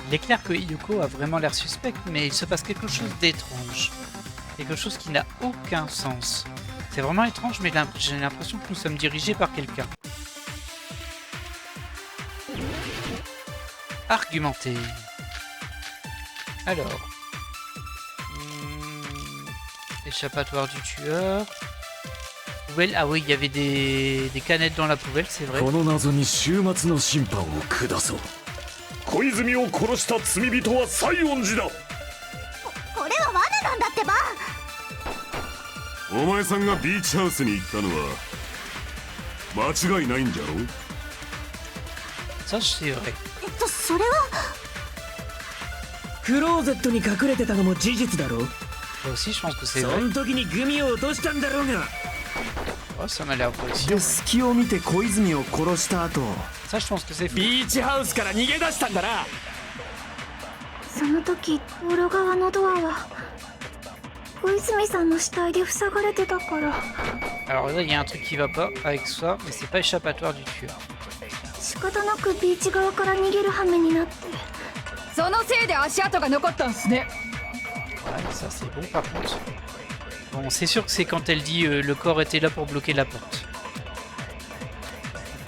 Il est clair que Yoko a vraiment l'air suspecte, mais il se passe quelque chose d'étrange. Quelque chose qui n'a aucun sens. C'est vraiment étrange, mais j'ai l'impression que nous sommes dirigés par quelqu'un. Argumenter. Alors. Échappatoire du tueur. Poubelle. Ah oui, il y avait des canettes dans la poubelle, c'est vrai. この謎に終末の審判を下そう。小泉を殺した罪人は西園寺だ。これは罠なんだってば。お前さんがビーチハウスに行ったのは間違いないんじゃろ。Ça, c'est vrai. それはクローゼットに隠れてたのも事実だろ。 Ça aussi, je pense que c'est そ vrai. の時にグミを落としたんだろうが。 Oh, ça m'a l'air vrai aussi. で隙を見て小泉を殺した後、 Ça, je pense que c'est faux. ビーチハウスから逃げ出したんだな。その時道路側のドアは小泉さんの死体で塞がれてたから。 Alors là, il y a un truc qui va pas avec ça, mais c'est pas échappatoire du tueur. 仕方なくビーチ側から逃げる羽目になって。そのせいで足跡が残ったんすね。 Ouais, ça c'est bon par contre. Bon, c'est sûr que c'est quand elle dit le corps était là pour bloquer la porte.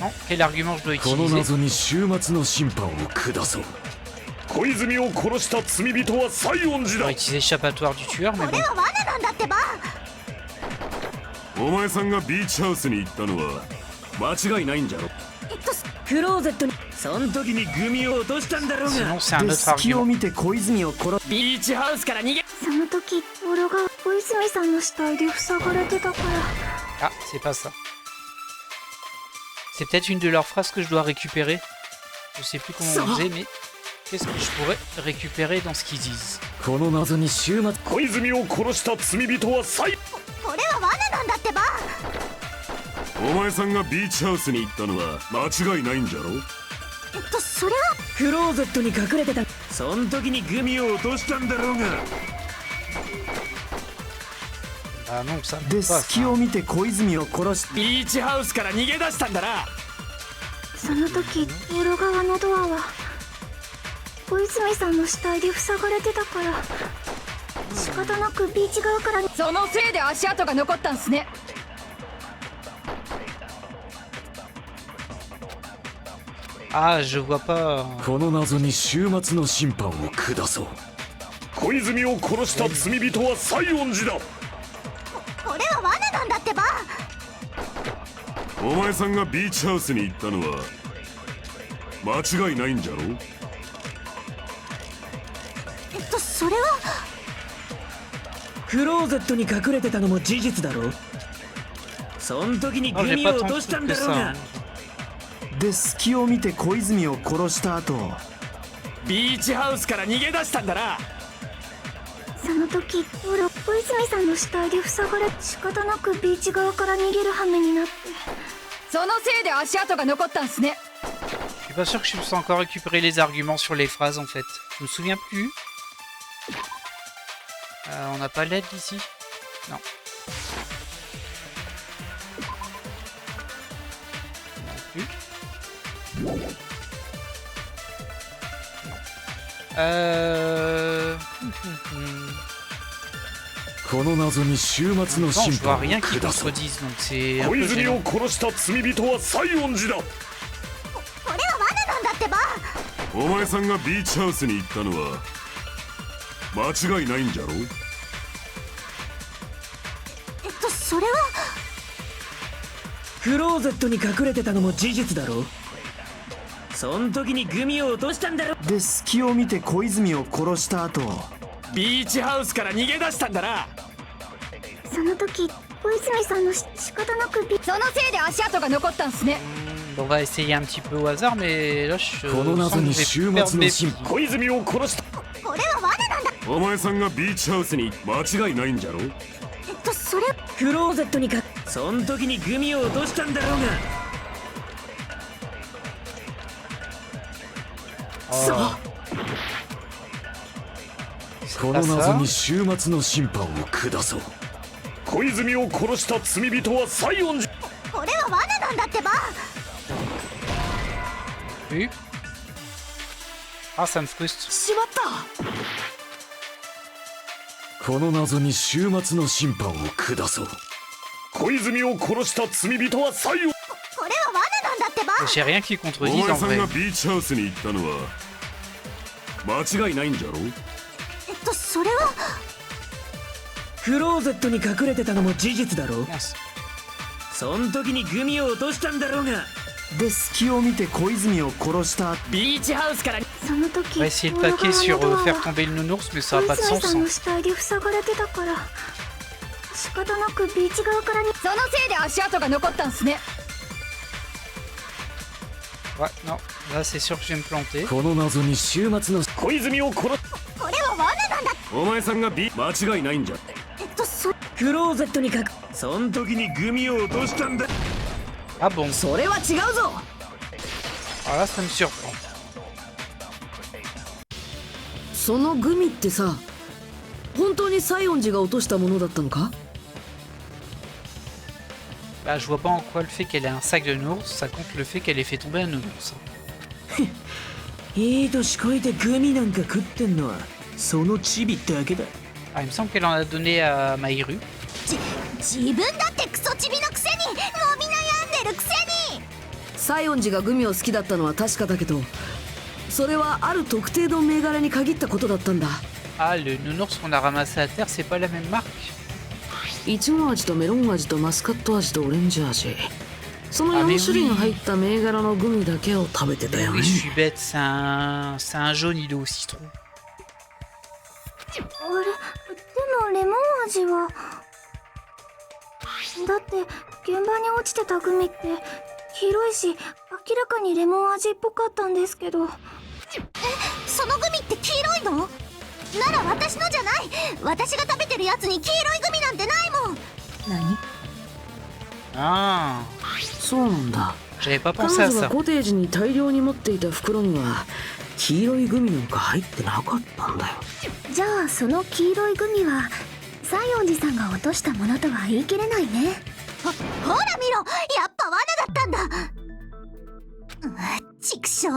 Non, quel argument je dois この utiliser? 謎に終末の審判を下そう。小泉を殺した罪人は西園 Je 寺 dois だ。 utiliser échappatoire du tueur, mais こ bon. れは罠なんだってば。お前さんがビーチハウスに行ったのは間違いないんじゃろ。クローゼットにその時にグミを落としたんだろう Sinon, が。 c'est un で autre 隙を argument. 見て小泉を殺ビーチハウスから逃げ。その時道路側小泉さんの死体で塞がれてたから。 Ah, c'est pas ça. C'est peut-être une de leurs phrases que je dois récupérer. Je sais plus comment on faisait, mais qu'est-ce que je pourrais récupérer dans ce qu'ils disent? この謎に終末。小泉を殺した罪人は西。これは罠なんだってば。お前さんがビーチハウスに行ったのは間違いないんじゃろ。それはクローゼットに隠れてた。そん時にグミを落としたんだろうが。 Ah non, ça で隙を見て小泉を殺しビーチハウスから逃げ出したんだな。その時道路側のドアは小泉さんの死体で塞がれてたから仕方なくビーチ側から。そのせいで足跡が残ったんすね。 Ah, je vois pas. この謎に終末の審判を下そう。小泉を殺した罪人は西園寺だ。これは罠なんだってば。お前さんがビーチハウスに行ったのは間違いないんじゃろ。それはクローゼットに隠れてたのも事実だろ。そん時にグミを落としたんだろうが。で隙を見て小泉を殺した後ビーチハウスから逃げ出したんだな。その時道路小泉さんの死体で塞がれ仕方なくビーチ側から逃げる羽目になって。そのせいで足跡が残ったんすね。 Je suis pas sûr que je puisse encore récupérer les arguments sur les phrases en fait. Je me souviens plus. On n'a pas l'aide ici? Non. Non plus. Non. この謎に終末の Non, 審 je vois 判を rien qui 下そう。 contredise, donc c'est un 小 peu 泉 gênant. を殺した罪人は西園寺だ。これは罠なんだってば。お前さんがビーチハウスに行ったのは間違いないんじゃろ。それはクローゼットに隠れてたのも事実だろ。そん時にグミを落としたんだろ。で隙を見て小泉を殺した後ビーチハウスから逃げ出したんだな。その時小泉さんの仕方なくそのせいで足跡が残ったんすね。 On va essayer un petit peu au hasard, mais là je この sens 謎 que に je 終 vais 末 perdre の mes 審 pieds. 判。小泉を殺した。これは罠なんだ。お前さんがビーチハウスに間違いないんじゃろ。それクローゼットにそん時にグミを落としたんだろうが。この謎に終末の審判を下そう。小泉を殺した罪人は西園寺。これは罠なんだってば。 Oui. Ah, ça me frustre. しまった。この謎に終末の審判を下そう。小泉を殺した罪人は西園寺。これは罠なんだってば。 J'ai rien qui お contredise 前 en さん vrai. がビーチハウスに行ったのは間違いないんじゃろ。それはクローゼットに隠れてたのも事実だろ。 Mince. そん時にグミを落としたんだろうが。で隙を見て小泉を殺したビーチハウスから。その時 On va essayer de 道路 paquer 側 sur のドア faire は tomber le nounours, mais ça 小 n'a pas de 泉 sens. さん hein. の死体で塞がれてたから仕方なくビーチ側からに。そのせいで足跡が残ったんすね。 Ouais, non, là c'est sûr que je vais me planter. この謎に終末の小泉を殺す。これは罠なんだ。お前さんが間違いないんじゃ。クローゼットにそん時にグミを落としたんだ。 Ah bon. それは違うぞ。 Alors là, ça me surprend. そのグミってさ、本当に西園寺が落としたものだったのか？ Bah, je vois pas en quoi le fait qu'elle ait un sac de nounours, ça compte le fait qu'elle ait fait tomber un nounours. いい年こいてグミなんか食ってんのはそのチビだけだ。 Ah, il me semble qu'elle en a donné à Maïru. 自分だってクソチビのくせに伸び悩んでるくせに。西園寺がグミを好きだったのは確かだけど、それはある特定の銘柄に限ったことだったんだ。 Ah, le nounours qu'on a ramassé à terre, c'est pas la même marque. いちご味とメロン味とマスカット味とオレンジ味、その4種類が入った銘柄のグミだけを食べてたよ Oui, ね。 je suis bête, c'est un jaune, il est au citron. あれでもレモン味はだって現場に落ちてたグミって黄色いし明らかにレモン味っぽかったんですけど。そのグミって黄色いの？なら私のじゃない。私が食べてるやつに黄色いグミなんてないもん。何？ Ah, そうなんだ。J'avais pas 彼 pensé à 女が ça. コテージに大量に持っていた袋には黄色いグミなんか入ってなかったんだよ。じゃあその黄色いグミは西園寺さんが落としたものとは言い切れないね。ほら見ろ、やっぱ罠だったんだ。ちくしょう、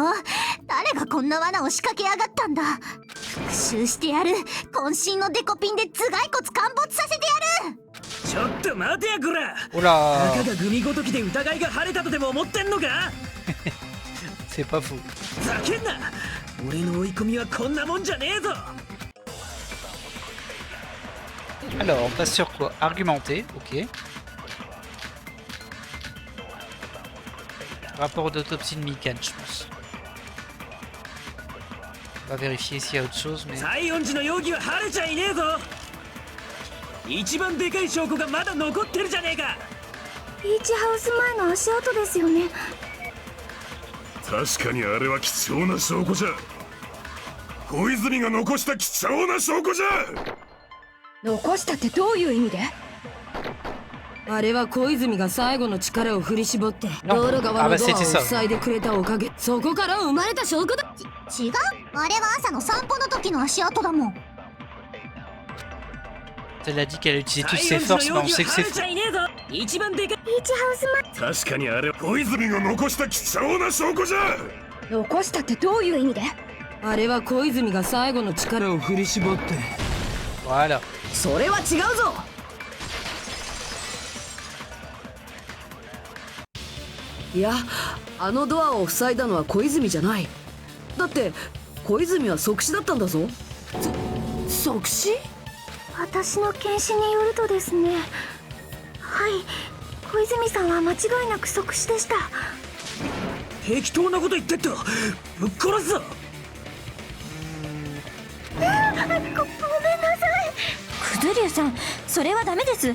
誰がこんな罠を仕掛けやがったんだ。復讐してやる。渾身のデコピンで頭蓋骨陥没させてやる。ちょっと待てやこら。 Oh là. たかがグミごときで疑いが晴れたとでも思ってんのか。C'est pas faux. ざけんな。俺の追い込みはこんなもんじゃねえぞ。 Alors, on passe sur quoi? Argumenter, ok. Rapport d'autopsie de Mikan, je pense. On va vérifier s'il y a autre chose, mais... 西園寺の容疑は晴れちゃいねえぞ。一番でかい証拠がまだ残ってるじゃねえか。ビーチハウス前の足跡ですよね。確かにあれは貴重な証拠じゃ。小泉が残した貴重な証拠じゃ。残したってどういう意味で？あれは小泉が最後の力を振り絞って道路側のドアを塞いでくれたおかげ。そこから生まれた証拠だ。違う、あれは朝の散歩の時の足跡だもん。 Elle a dit qu'elle a utilisé toutes ses forces, mais on sait que c'est faux. 一番でかい。ビーチハウス前。確かにあれは小泉が残した貴重な証拠じゃ。残したってどういう意味で？あれは小泉が最後の力を振り絞って。 Voilà. それは違うぞ。いや、あのドアを塞いだのは小泉じゃない。だって小泉は即死だったんだぞ。即死？私の検視によるとですね、はい、小泉さんは間違いなく即死でした。適当なこと言ってっとぶっ殺すぞ。ごめんなさい。クズリュウさん、それはダメです。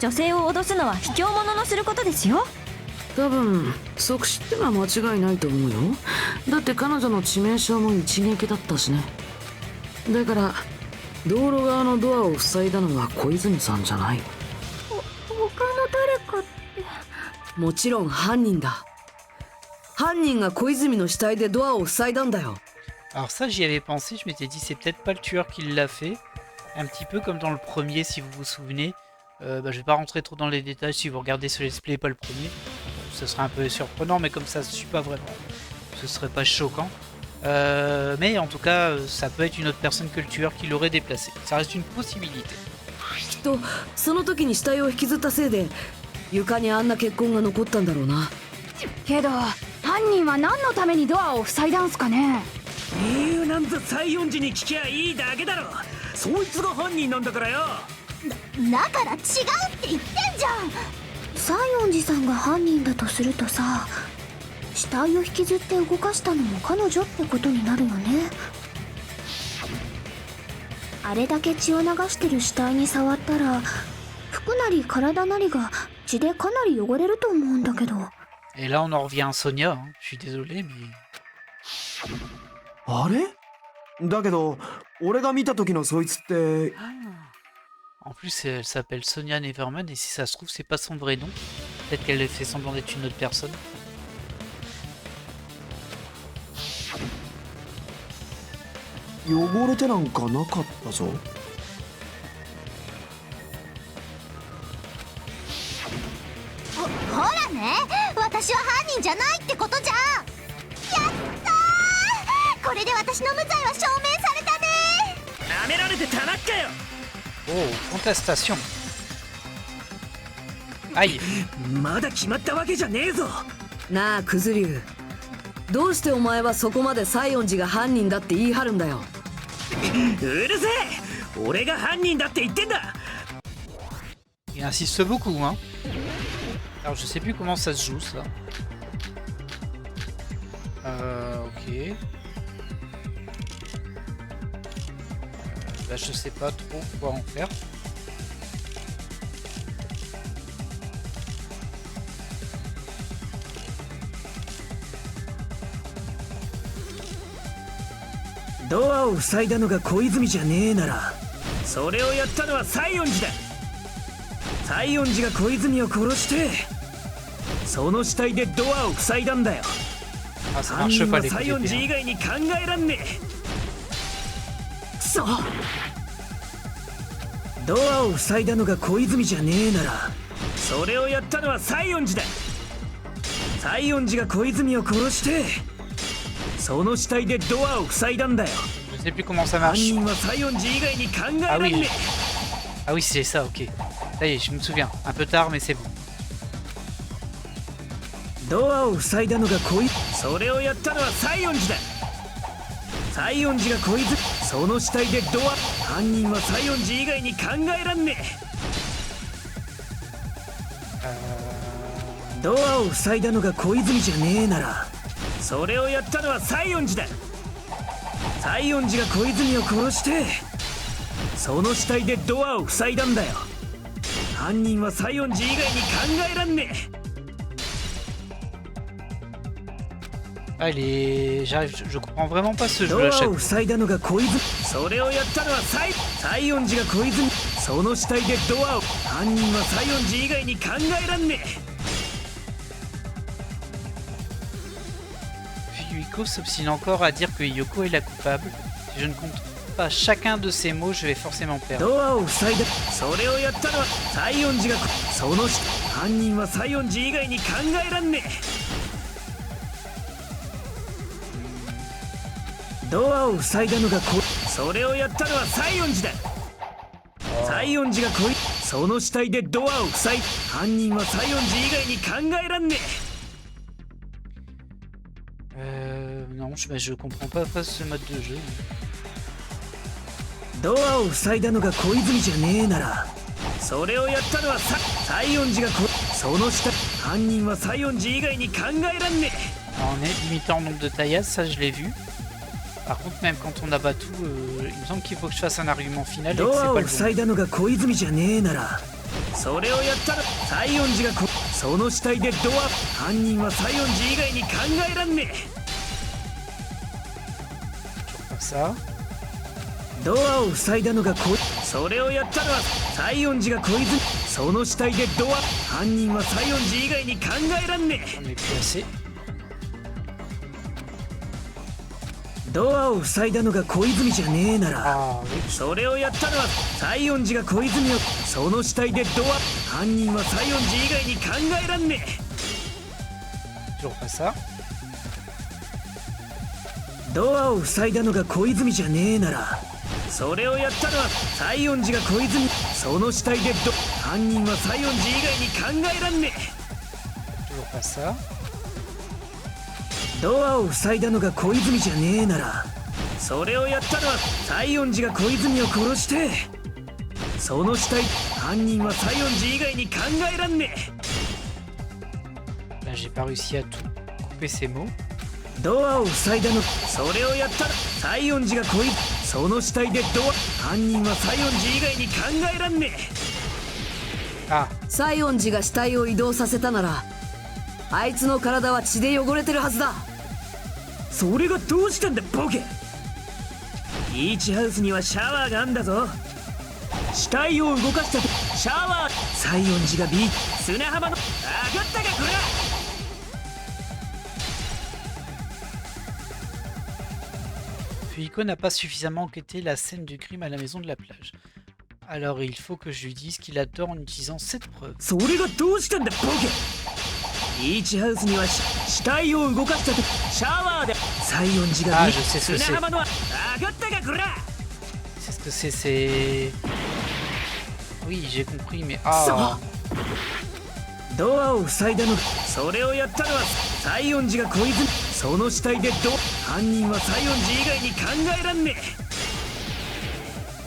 女性を脅すのは卑怯者のすることですよ。多分即死ってのは間違いないと思うよ。だって彼女の致命傷も一撃だったしね。だから道路側のドアを塞いだのは小泉さんじゃない。他の誰かって。もちろん犯人だ。犯人が小泉の死体でドアを塞いだんだよ。Alors ça, j'y avais pensé, je m'étais dit c'est peut-être pas le tueur qui l'a fait. Un petit peu comme dans le premier, si vous vous souvenez. Je vais pas rentrer trop dans les détails, si vous regardez ce let's play, pas le premier. Bon, ce serait un peu surprenant, mais comme ça, je suis pas vraiment. Ce serait pas choquant. Mais en tout cas, ça peut être une autre personne que le tueur qui l'aurait déplacé. Ça reste une possibilité. きっとその時に死体を引きずったせいで床にあんな血痕が残ったんだろうな。けど犯人は何のためにドアを塞いだんすかね？理由なんざ西園寺に聞きゃいいだけだろ。そいつが犯人なんだからよ。だから違うって言ってんじゃん。西園寺さんが犯人だとするとさ、死体を引きずって動かしたのも彼女ってことになるよね。あれだけ血を流してる死体に触ったら服なり体なりが血でかなり汚れると思うんだけど。 Et là, on en revient à Sonia. Hein. Je suis désolé, mais... あれだけど俺が見た時のそいつって。 En plus, elle s'appelle Sonia Neverman, et si ça se trouve, c'est pas son vrai nom. Peut-être qu'elle fait semblant d'être une autre personne. 汚れてなんかなかったぞ。ほらね、私は犯人じゃないってことじゃん。やったー、これで私の無罪は証明されたね。なめられてたまっかよ。 Oh, contestation. Aïe. まだ決まったわけじゃねえぞ。なあクズ竜、どうしてお前はそこまで西園寺が犯人だって言い張るんだよ。うるせえ、俺が犯人だって言ってんだ。 Il insiste beaucoup, hein. Alors, je sais plus comment ça se joue, ça. Ok. Là, je sais pas trop quoi en faire.ドアを塞いだのが小泉じゃねえなら、それをやったのは西園寺だ。西園寺が小泉を殺してその死体でドアを塞いだんだよ。 Ah, ça 犯 marche 人 pas は les 西園 coups 寺以 d'épée. 外に考えらんねえ。くそ、ドアを塞いだのが小泉じゃねえなら、それをやったのは西園寺だ。西園寺が小泉を殺して、その死体でドアを塞いだんだよ。 Je sais plus comment ça 犯 marche. 人は西園寺以外に考えらんねえ。 Ah oui, c'est ça, ok. Ça y est, je me souviens. Un peu tard, mais c'est bon. ドアを塞いだのが小泉、それをやったのは西園寺だ。西園寺が小泉、その死体でドア、犯人は西園寺以外に考えらんねえ。ドアを塞いだのが小泉じゃねえなら、それをやったのは西園寺だ。西園寺が小泉を殺して、その死体でドアを塞いだんだよ。犯人は西園寺以外に考えらんねえ。 Allez, je comprends vraiment pas ce jeu à chaque ドアを塞いだのが小泉、それをやったのは西園寺が小泉、その死体でドアを、犯人は西園寺以外に考えらんねえ。 Yuiko s'obstine encore à dire que Yoko est la coupable. Si je ne compte pas chacun de ces mots, je vais forcément perdre. ドアを塞いだ、それをやったのは西園寺が、その犯人は西園寺以外に考えらんねえ。 ドアを塞いだのがそれをやったのは西園寺だ。西園寺がその死体でドアを塞い、犯人は西園寺以外に考えらんねえ。Non, je comprends pas ce mode de jeu. ドアを塞いだのが小泉じゃねえなら、それをやったのは西園寺がその死体、犯人は西園寺以外に考えらんねえ。En limitant le nombre de taillasses, ça je l'ai vu. Par contre, même quand on abat tout, il me semble qu'il faut que je fasse un argument final et que c'est pas le bon. ドアを塞いだのが小泉じゃねえなら、それをやったら西園寺がその死体でドア、犯人は西園寺以外に考えらんねえ。 Ça. ドアを塞いだのがそれをやったのは西園寺が小泉、その死体でドア、犯人は西園寺以外に考えらんねえ。ドアを塞いだのが小泉じゃねえなら、それをやったのは西園寺が小泉を、その死体でドア、犯人は西園寺以外に考えらんねえ。 Toujours pas ça. ドアを塞いだのが小泉じゃねえなら、それをやったのは西園寺が小泉、その死体で犯人は西園寺以外に考えらんねえ。 Toujours pas ça. ドアを塞いだのが小泉じゃねえなら、それをやったのは西園寺が小泉を殺して、その死体、犯人は西園寺以外に考えらんねLà, j'ai pas réussi à tout couper ces mots. え。ドアを塞いだの、それをやったら西園寺が小泉、その死体でドア、犯人は西園寺以外に考えらんねえ。あ、西園寺が死体を移動させたなら、あいつの体は血で汚れてるはずだ。それがどうしたんだボケ。ビーチハウスにはシャワーがあんだぞ。死体を動かしたとシャワー、西園寺が砂浜の上がったかこら。Yuiko n'a pas suffisamment enquêté la scène du crime à la maison de la plage. Alors il faut que je lui dise qu'il a tort en utilisant cette preuve. それがどうしたんだボケ。ビーチハウスには死体を動かしたとシャワーで西園寺が砂浜の上がったかこら。 C'est ce que c'est. Oui, j'ai compris, mais ah. ドアを塞いだの、それをやったのは西園寺が小泉、その死体で犯人は西園寺以外に考えらんねえ。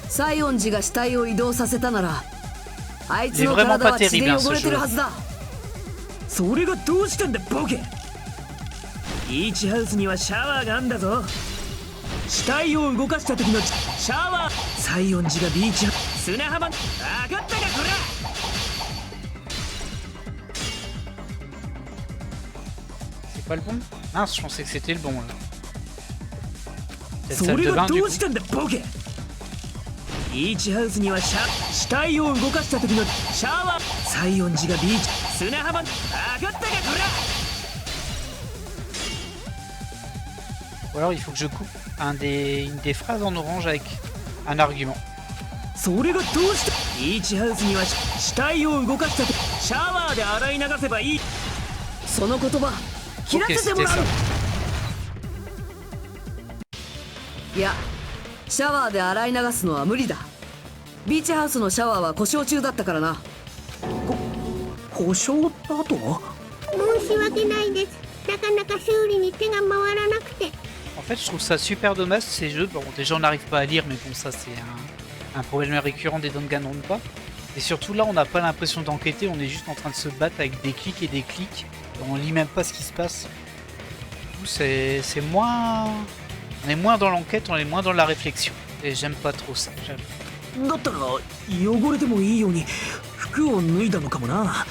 西園寺が死体を移動させたなら、あいつの体は血で汚れてるはずだ。それがどうしたんだボケ。ビーチハウスにはシャワーがあんだぞ。死体を動かした時のシャワー、西園寺がビーチ砂浜上がったかこら。 C'est pas le bon? Mince, je pensais que c'était le bon là. それがどうしたんだボケ。ビーチハウスには死体を動かした時のシャワー。西園寺がビーチ砂浜。分かったかこら。 Ou alors il faut que je coupe une des phrases en orange avec un argument. それがどうしてビーチハウスには死体を動かした時シャワーで洗い流せばいい。その言葉切ら Ok, せても c'était らう。 ça. いや、シャワーで洗い流すのは無理だ。ビーチハウスのシャワーは故障中だったからな。故障だと？申し訳ないです。なかなか修理に手が回らなくて。 En fait, je trouve ça super dommage ces jeux. Bon, déjà on n'arrive pas à lire, mais bon, ça c'est un problème récurrent des Danganronpa. Et surtout là, on n'a pas l'impression d'enquêter, on est juste en train de se battre avec des clics et des clics. On lit même pas ce qui se passe. Du coup, c'est moins... On est moins dans l'enquête, on est moins dans la réflexion. Et j'aime pas trop ça. だったら汚れてもいいように服を脱いだのかもな。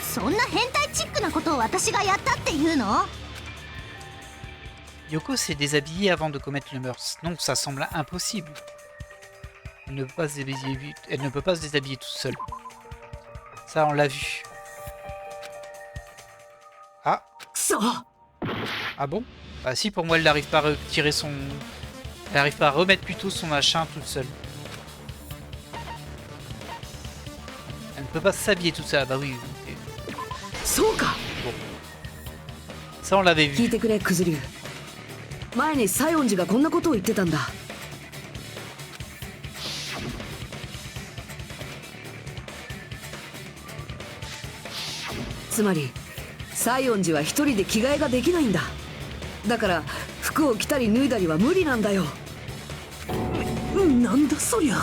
そんな変態チックなことを私がやったっていうの？ Yoko s'est déshabillée avant de commettre le meurtre. Non, ça semble impossible. Elle ne peut pas se déshabiller toute seule. Ça, on l'a vu. Ah. Ah bon? Bah si, pour moi, elle n'arrive pas à retirer son... Elle n'arrive pas à remettre plutôt son machin toute seule. Elle ne peut pas s'habiller toute seule. Ah bah oui. Bon. Ça, on l'avait vu. 聞いてくれ、クズリュウ。前に西園寺がこんなことを言ってたんだ。つまり西園寺は一人で着替えができないんだ。だから服を着たり脱いだりは無理なんだよ。なんだそりゃ。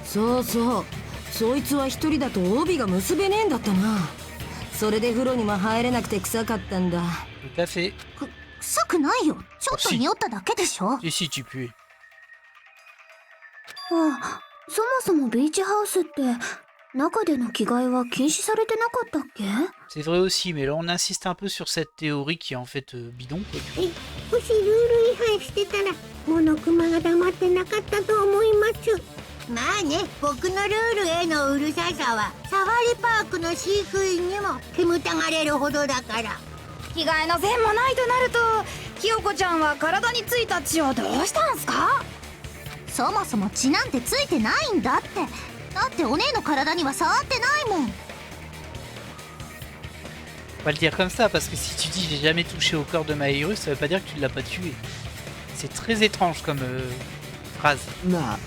そうそう、そいつは一人だと帯が結べねえんだったな。それで風呂にも入れなくて臭かったんだ。Tout à fait. 臭くないよ。ちょっと匂っただけでしょ。 Si, tu peux. あ、そもそもビーチハウスって中での着替えは禁止されてなかったっけ？ C'est vrai aussi, mais là on insiste un peu sur cette théorie qui est en fait bidon. もしルール違反してたらモノクマが黙ってなかったと思います。まあね、僕のルールへのうるささはサファリパークの飼育員にも煙たがれるほどだから。着替えの線もないとなると、ひよこちゃんは体についた血をどうしたんすか？そもそも血なんてついてないんだって。だってお姉の体には触ってないもん。On va le dire comme ça, parce que si tu dis j'ai jamais touché au corps de Mahiru, ça veut pas dire que tu l'as pas tué. C'est très étrange comme phrase. なあ、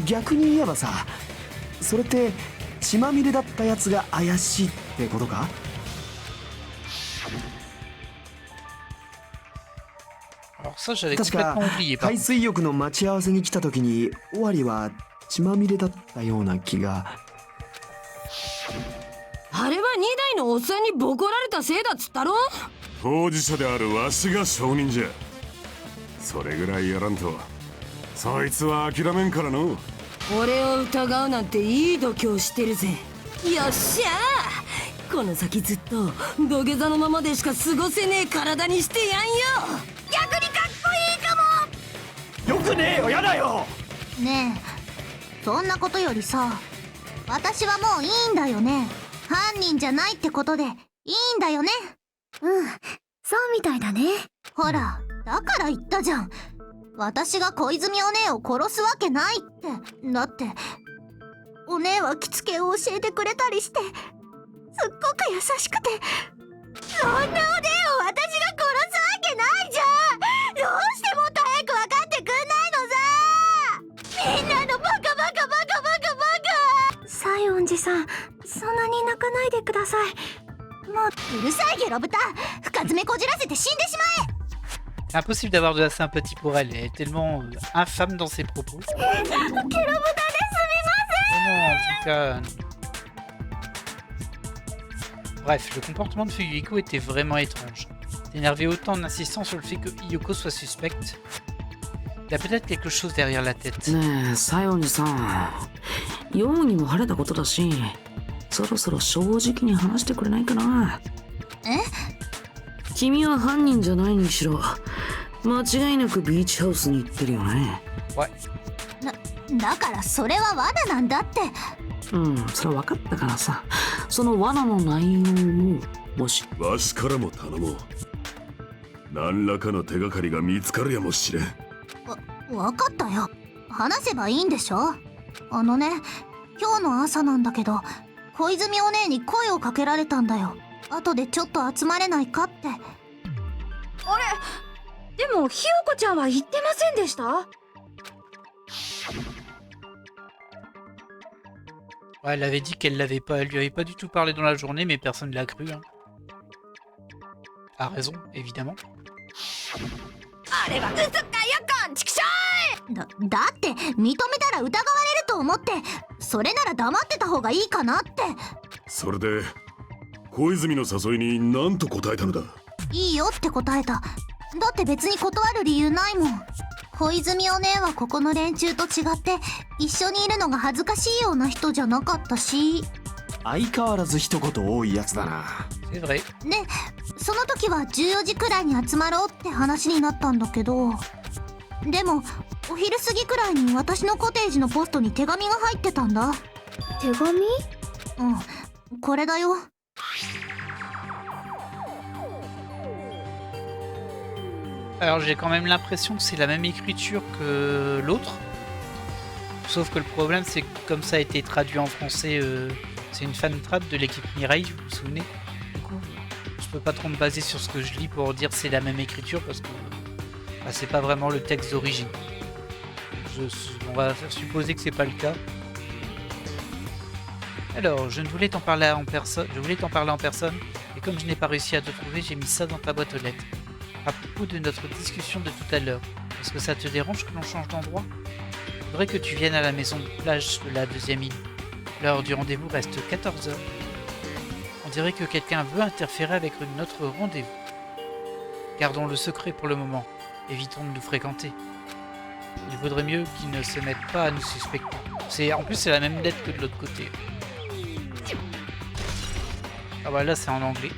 逆に言えばさ、それって血まみれだったやつが怪しいってことか？Alors ça, j'avais 確 complètement か oublié. 海水浴の待ち合わせに来た時に尾張は血まみれだったような気が。あれは2台のおっさんにボコられたせいだっつったろ。当事者であるわしが証人じゃ。それぐらいやらんとそいつは諦めんからの。俺を疑うなんていい度胸してるぜ。よっしゃー、この先ずっと土下座のままでしか過ごせねえ体にしてやんよ。逆にかっこいいかも。よくねえよ、やだよ。ねえ、そんなことよりさ、私はもういいんだよね。犯人じゃないってことでいいんだよね。うん、そうみたいだね。ほら、だから言ったじゃん。私が小泉お姉を殺すわけないって。だってお姉は着付けを教えてくれたりして、すっごく優しくて、そんなお姉を私が殺すわけないじゃん。どうしてもっと早く分かってくんないのさ。みんなのバカバカバカバカバカ。西園寺さん、そんなに泣かないでください。もううるさいゲロ豚、深爪こじらせて死んでしまえ。Impossible d'avoir de la sympathie pour elle, elle est tellement infâme dans ses propos. Vraiment, en tout cas... Bref, le comportement de Fuyuhiko était vraiment étrange. T'énerver autant en insistant sur le fait que Hiyoko soit suspecte. Il a peut-être quelque chose derrière la tête. ねえ、西園寺さん。容疑も晴れたことだし、そろそろ正直に話してくれないかな。え？君は犯人じゃないにしろ、間違いなくビーチハウスに行ってるよね。だからそれは罠なんだって。それは分かったからさ。その罠の内容ももしわしからも頼もう。何らかの手がかりが見つかるやもしれん。わかったよ。話せばいいんでしょ。今日の朝なんだけど、小泉お姉に声をかけられたんだよ。後でちょっと集まれないかって。あれ、でもひよこちゃんは言ってませんでした？ Ouais, elle avait dit qu'elle l'avait pas, elle lui avait pas du tout parlé dans la journée, mais personne ne l'a cru. Hein. A raison, évidemment. あれは嘘かよこんちくしょい。だって認めたら疑われると思って、それなら黙ってた方がいいかなって。それで小泉の誘いに何と答えたのだ？いいよって答えた。だって別に断る理由ないもん。小泉お姉はここの連中と違って一緒にいるのが恥ずかしいような人じゃなかったし。相変わらず一言多いやつだな。C'est vrai. で、その時は14時くらいに集まろうって話になったんだけど、でもお昼過ぎくらいに私のコテージのポストに手紙が入ってたんだ。手紙？これだよ。Alors j'ai quand même l'impression que c'est la même écriture que l'autre. Sauf que le problème c'est que comme ça a été traduit en français, c'est une fan trad de l'équipe Mirai, vous vous souvenez? Du coup, je peux pas trop me baser sur ce que je lis pour dire c'est la même écriture parce que c'est pas vraiment le texte d'origine. On va supposer que c'est pas le cas. Alors, je voulais t'en parler en personne, et comme je n'ai pas réussi à te trouver, j'ai mis ça dans ta boîte aux lettres. À propos de notre discussion de tout à l'heure, est-ce que ça te dérange que l'on change d'endroit? Il faudrait que tu viennes à la maison de plage de la deuxième île. L'heure du rendez-vous reste 14h. On dirait que quelqu'un veut interférer avec notre rendez-vous. Gardons le secret pour le moment. Évitons de nous fréquenter. Il vaudrait mieux qu'ils ne se mettent pas à nous suspecter. En plus, c'est la même lettre que de l'autre côté. Ah bah là, c'est en anglais.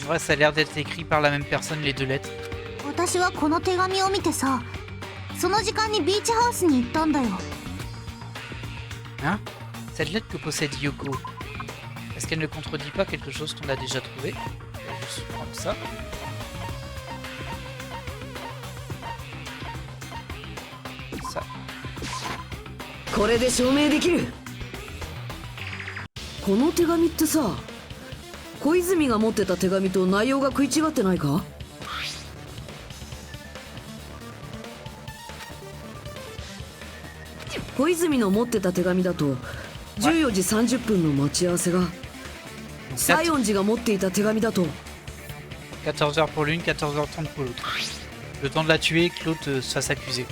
En vrai, ça a l'air d'être écrit par la même personne, les deux lettres. 私はこの手紙を見てさ、その時間にビーチハウスに行ったんだよ。Hein? Cette lettre que possède Yoko, est-ce qu'elle ne contredit pas quelque chose qu'on a déjà trouvé? Je vais juste prendre ça. Ça. これで証明できる。この手紙ってさ、小泉が持ってた手紙と内容が食い違ってないか？小泉の持ってた手紙だと14時30分の待ち合わせが、西園寺が持っていた手紙だと 14h pour l'une, 14h30 pour l'autre. Le temps de la tuer, que l'autre se fasse accuser.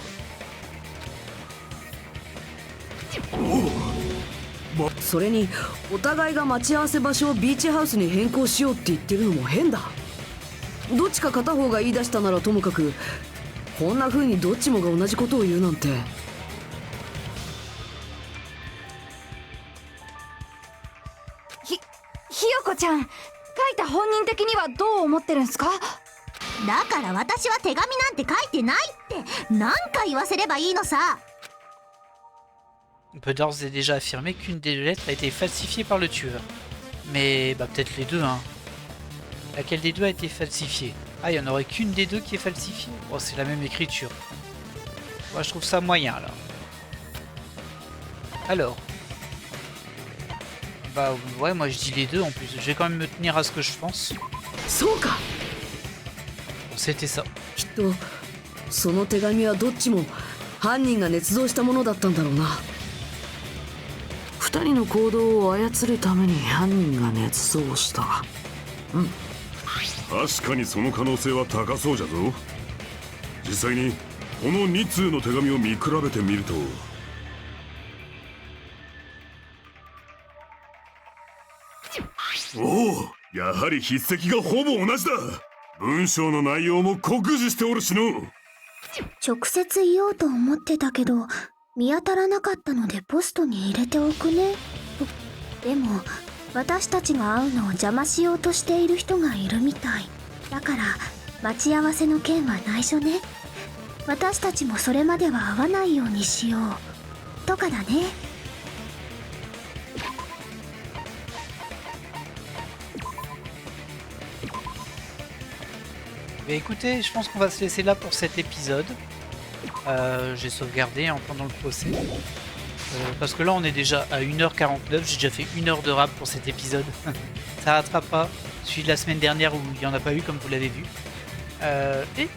それにお互いが待ち合わせ場所をビーチハウスに変更しようって言ってるのも変だ。どっちか片方が言い出したならともかく、こんな風にどっちもが同じことを言うなんて。ひよこちゃん、書いた本人的にはどう思ってるんすか？だから私は手紙なんて書いてないって何回言わせればいいのさ。On peut d'ores et déjà affirmer qu'une des deux lettres a été falsifiée par le tueur. Mais bah peut-être les deux, hein. Laquelle des deux a été falsifiée? Ah, il n'y en aurait qu'une des deux qui est falsifiée? Oh, c'est la même écriture. Moi, je trouve ça moyen, là. Alors. Bah ouais, moi je dis les deux en plus. Je vais quand même me tenir à ce que je pense. Bon, c'était ça. きっとその手紙はどっちも犯人が捏造したものだったんだろうな。二人の行動を操るために犯人が捏造した。確かにその可能性は高そうじゃぞ。実際にこの2通の手紙を見比べてみると、おお、やはり筆跡がほぼ同じだ。文章の内容も酷似しておるしの。直接言おうと思ってたけど見当たらなかったのでポストに入れておくね。でも私たちが会うのを邪魔しようとしている人がいるみたいだから、待ち合わせの件は内緒ね。私たちもそれまでは会わないようにしようとかだね。Mais écoutez, je pense qu'on va se laisser là pour cet épisode. J'ai sauvegardé pendant le procès. Parce que là on est déjà à 1h49, j'ai déjà fait 1 heure de rap pour cet épisode. Ça rattrape pas celui de la semaine dernière où il n'y en a pas eu comme vous l'avez vu.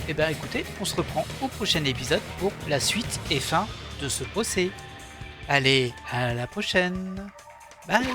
Et ben écoutez, on se reprend au prochain épisode pour la suite et fin de ce procès. Allez, à la prochaine. Bye.